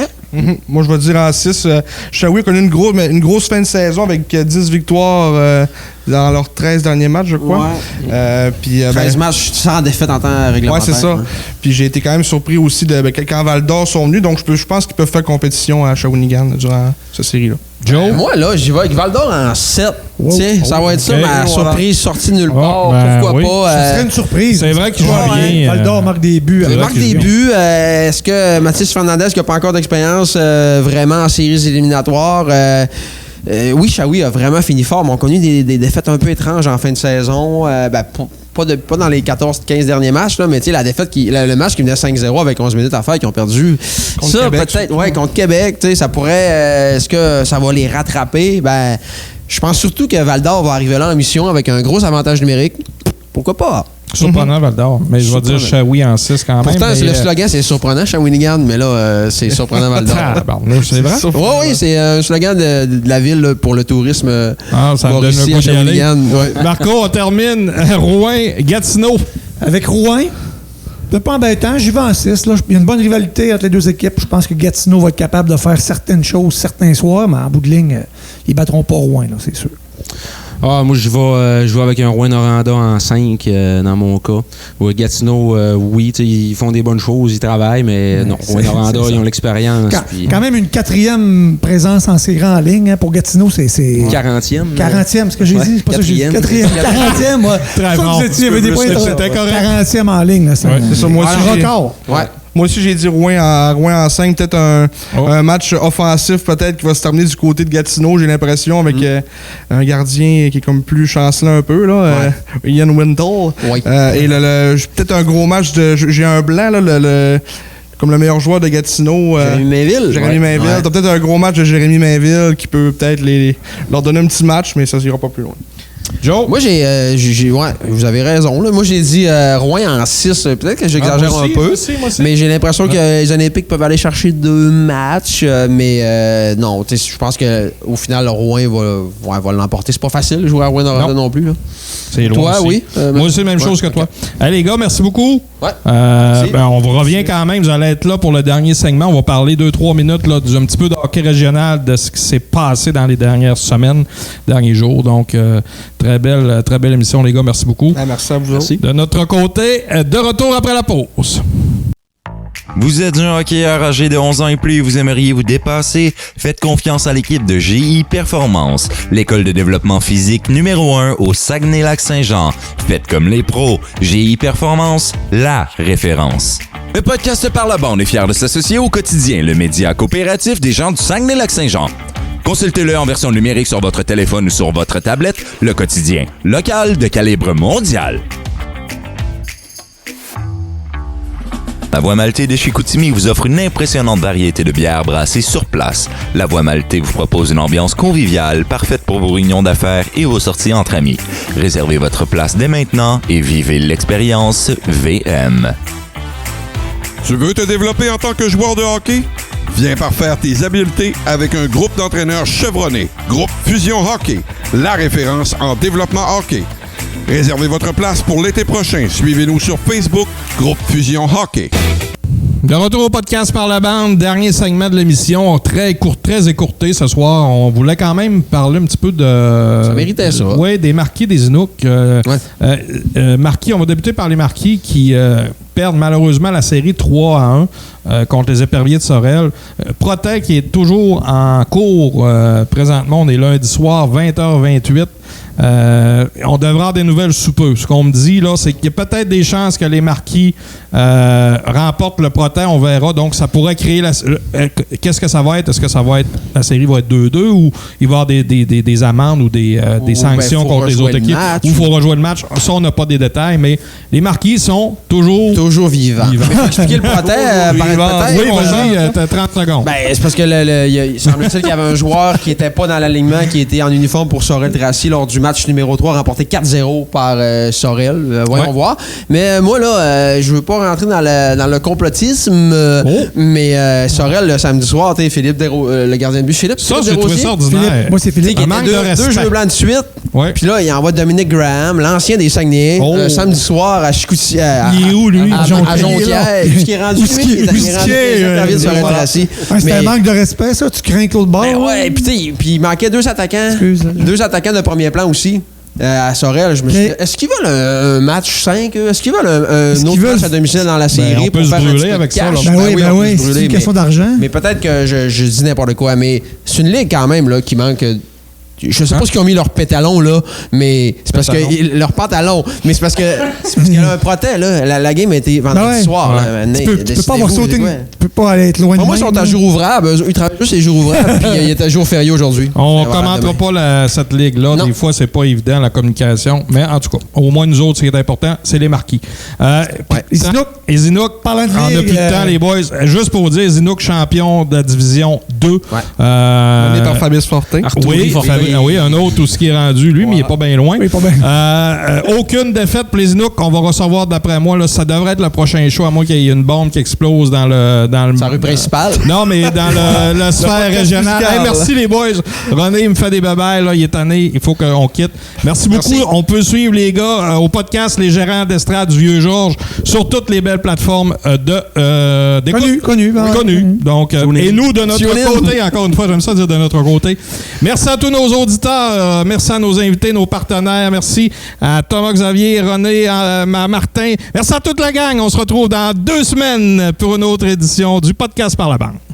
Moi, je vais dire en 6. Shawi a connu une grosse fin de saison avec 10 victoires dans leurs 13 derniers matchs, je crois. 13 matchs sans défaite en temps réglementaire. Oui, c'est ça. Puis j'ai été quand même surpris aussi quand Val-d'Or sont venus. Donc, je pense qu'ils peuvent faire compétition à Shawinigan durant cette série-là. Joe? Moi, là, j'y vais avec Val-d'Or en 7. Tiens, ça va être ça, ma surprise sortie de nulle part. Pourquoi pas? Ça serait une surprise. C'est vrai qu'il joue bien. Val-d'Or marque des buts. Il marque des buts. Est-ce que Mathis Fernandez, qui n'a pas encore d'expérience vraiment en séries éliminatoires... oui, Shawi a vraiment fini fort, mais on a connu des défaites un peu étranges en fin de saison. Pas dans les 14-15 derniers matchs, là, mais la défaite, le match qui venait 5-0 avec 11 minutes à faire, qui ont perdu. Contre ça, Québec, peut-être, contre Québec, ça pourrait. Est-ce que ça va les rattraper? Je pense surtout que Val-d'Or va arriver là en mission avec un gros avantage numérique. Pourquoi pas? Surprenant, Val-d'Or. Mais je vais dire Shawi en 6 quand même. Pourtant, le slogan, c'est surprenant Shawinigan, mais là, c'est surprenant Val-d'Or. C'est vrai? Oui, c'est un slogan de la ville là, pour le tourisme. Ça me donne le goût d'y aller. Ouais. Marco, on termine. Rouen-Gatineau. Avec Rouen, c'est pas embêtant. J'y vais en 6. Là. Il y a une bonne rivalité entre les deux équipes. Je pense que Gatineau va être capable de faire certaines choses certains soirs, mais en bout de ligne, ils battront pas Rouen, là, c'est sûr. Moi, je vais avec un Rouen-Noranda en 5 dans mon cas. Gatineau, oui, ils font des bonnes choses, ils travaillent, mais non, Rouen-Noranda, ils ont l'expérience. Quand même une 4e présence en série en ligne pour Gatineau, c'est... 40e. 40e, ce que j'ai dit. C'est pas ça que j'ai dit. 40e, moi. Très bon. C'était correct. 40e en ligne. C'est ça, moi aussi. Un record. Ouais. Moi aussi, j'ai dit Rouen en 5. Peut-être un match offensif peut-être qui va se terminer du côté de Gatineau, j'ai l'impression, avec un gardien qui est comme plus chancelant un peu, là, Ian Wintle. Ouais. Et peut-être un gros match j'ai un blanc, là, comme le meilleur joueur de Gatineau. Jérémy Mainville. Jérémy Mainville. T'as peut-être un gros match de Jérémy Mainville qui peut peut-être leur donner un petit match, mais ça ira pas plus loin. Joe? Moi, vous avez raison. Là. Moi, j'ai dit Rouen en 6. Peut-être que j'exagère un peu. Moi aussi. Mais j'ai l'impression que les Olympiques peuvent aller chercher 2 matchs. Mais non, je pense qu'au final, Rouen va l'emporter. C'est pas facile de jouer à Rouen non plus. Là. C'est loin. Toi, aussi. oui. Moi, c'est la même chose que toi. Allez, les gars, merci beaucoup. Ouais. On vous revient quand même. Vous allez être là pour le dernier segment. On va parler 2-3 minutes là, un petit peu de hockey régional, de ce qui s'est passé dans les dernières semaines, derniers jours. Donc, très belle émission, les gars. Merci beaucoup. Merci à vous. Merci. De notre côté, de retour après la pause. Vous êtes un hockeyeur âgé de 11 ans et plus et vous aimeriez vous dépasser? Faites confiance à l'équipe de GI Performance, l'école de développement physique numéro 1 au Saguenay-Lac-Saint-Jean. Faites comme les pros. GI Performance, la référence. Le podcast Par la bande est fier de s'associer au quotidien, le média coopératif des gens du Saguenay-Lac-Saint-Jean. Consultez-le en version numérique sur votre téléphone ou sur votre tablette, le quotidien local de calibre mondial. La Voie Maltais de Chicoutimi vous offre une impressionnante variété de bières brassées sur place. La Voie Maltais vous propose une ambiance conviviale, parfaite pour vos réunions d'affaires et vos sorties entre amis. Réservez votre place dès maintenant et vivez l'expérience VM. Tu veux te développer en tant que joueur de hockey? Viens parfaire tes habiletés avec un groupe d'entraîneurs chevronnés. Groupe Fusion Hockey, la référence en développement hockey. Réservez votre place pour l'été prochain. Suivez-nous sur Facebook, Groupe Fusion Hockey. De retour au podcast Par la bande, dernier segment de l'émission, très écourté ce soir. On voulait quand même parler un petit peu de... Ça méritait ça. Oui, des Marquis des Inuks. Marquis, on va débuter par les Marquis qui perdent malheureusement la série 3-1 contre les Éperviers de Sorel. Protet qui est toujours en cours présentement. On est lundi soir, 20h28. On devrait avoir des nouvelles sous peu. Ce qu'on me dit, là, c'est qu'il y a peut-être des chances que les Marquis remportent le Protet. On verra. Donc, ça pourrait créer qu'est-ce que ça va être? Est-ce que la série va être 2-2 ou il va y avoir des amendes ou des sanctions contre les autres équipes? Ou il faut rejouer le match. Ça, on n'a pas des détails, mais les Marquis sont toujours vivants. Expliquer le Protet par oui, vas-y, t'as 30 secondes. C'est parce que il semble-t-il qu'il y avait un joueur qui n'était pas dans l'alignement, qui était en uniforme pour Sorel-Tracy lors du match numéro 3, remporté 4-0 par Sorel. Voyons voir. Mais moi, là, je veux pas rentrer dans le complotisme, mais Sorel, le samedi soir, Philippe le gardien de but, Philippe j'ai trouvé ça ordinaire. Moi, c'est Philippe. Qui était deux jeux blancs de suite. Puis là, il envoie Dominique Graham, l'ancien des Saguenay, samedi soir à Chicoutimi. Il est où, lui? À Jonquière. Où est-ce qu'il est rendu? C'est un manque de respect, ça? Tu crains que l'autre bord? Puis il manquait 2 attaquants. Deux attaquants de premier plan aussi. à Sorel. Je me suis dit, est-ce qu'ils veulent un match 5? Est-ce qu'ils veulent un autre match à domicile dans la série? On peut se brûler avec ça. Ben oui, c'est une question d'argent. Mais peut-être que je dis n'importe quoi, mais c'est une ligue quand même là, qui manque... Je sais pas ce qu'ils ont mis leurs pétalons, là, mais c'est parce que... Leurs pantalons. Mais c'est parce que y a un protège, là. La game a été vendredi soir. Là, tu peux pas avoir sauté... Tu peux pas aller être loin de moi, ils sont à jour ouvrable. Ils travaillent juste les jours ouvrables, puis il est à jour férié aujourd'hui. On commentera pas cette ligue-là. Des fois, c'est pas évident, la communication. Mais en tout cas, au moins, nous autres, ce qui est important, c'est les marquis. Et Zinook, parlant de on n'a plus de temps, les boys. Juste pour vous dire, Zinook, champion de la division 2. On est par Fabrice Fortin. Oui, un autre où ce qui est rendu, lui, mais il n'est pas bien loin. Oui, pas bien. Aucune défaite pour les Zinook qu'on va recevoir, d'après moi. Là, ça devrait être le prochain show, à moins qu'il y ait une bombe qui explose dans le sa rue principale. Non, mais dans la sphère régionale. Hey, merci les boys. René, il me fait des babayes, là, il est tanné. Il faut qu'on quitte. Merci beaucoup. Merci. On peut suivre les gars au podcast Les Gérants d'Estrade du Vieux-Georges sur toutes les belles plateformes d'écoute. Connu. Donc, et nous, de notre côté, encore une fois, j'aime ça dire de notre côté. Merci à tous nos auditeurs. Merci à nos invités, nos partenaires. Merci à Thomas Xavier, René, à Martin. Merci à toute la gang. On se retrouve dans 2 semaines pour une autre édition du podcast par la bande.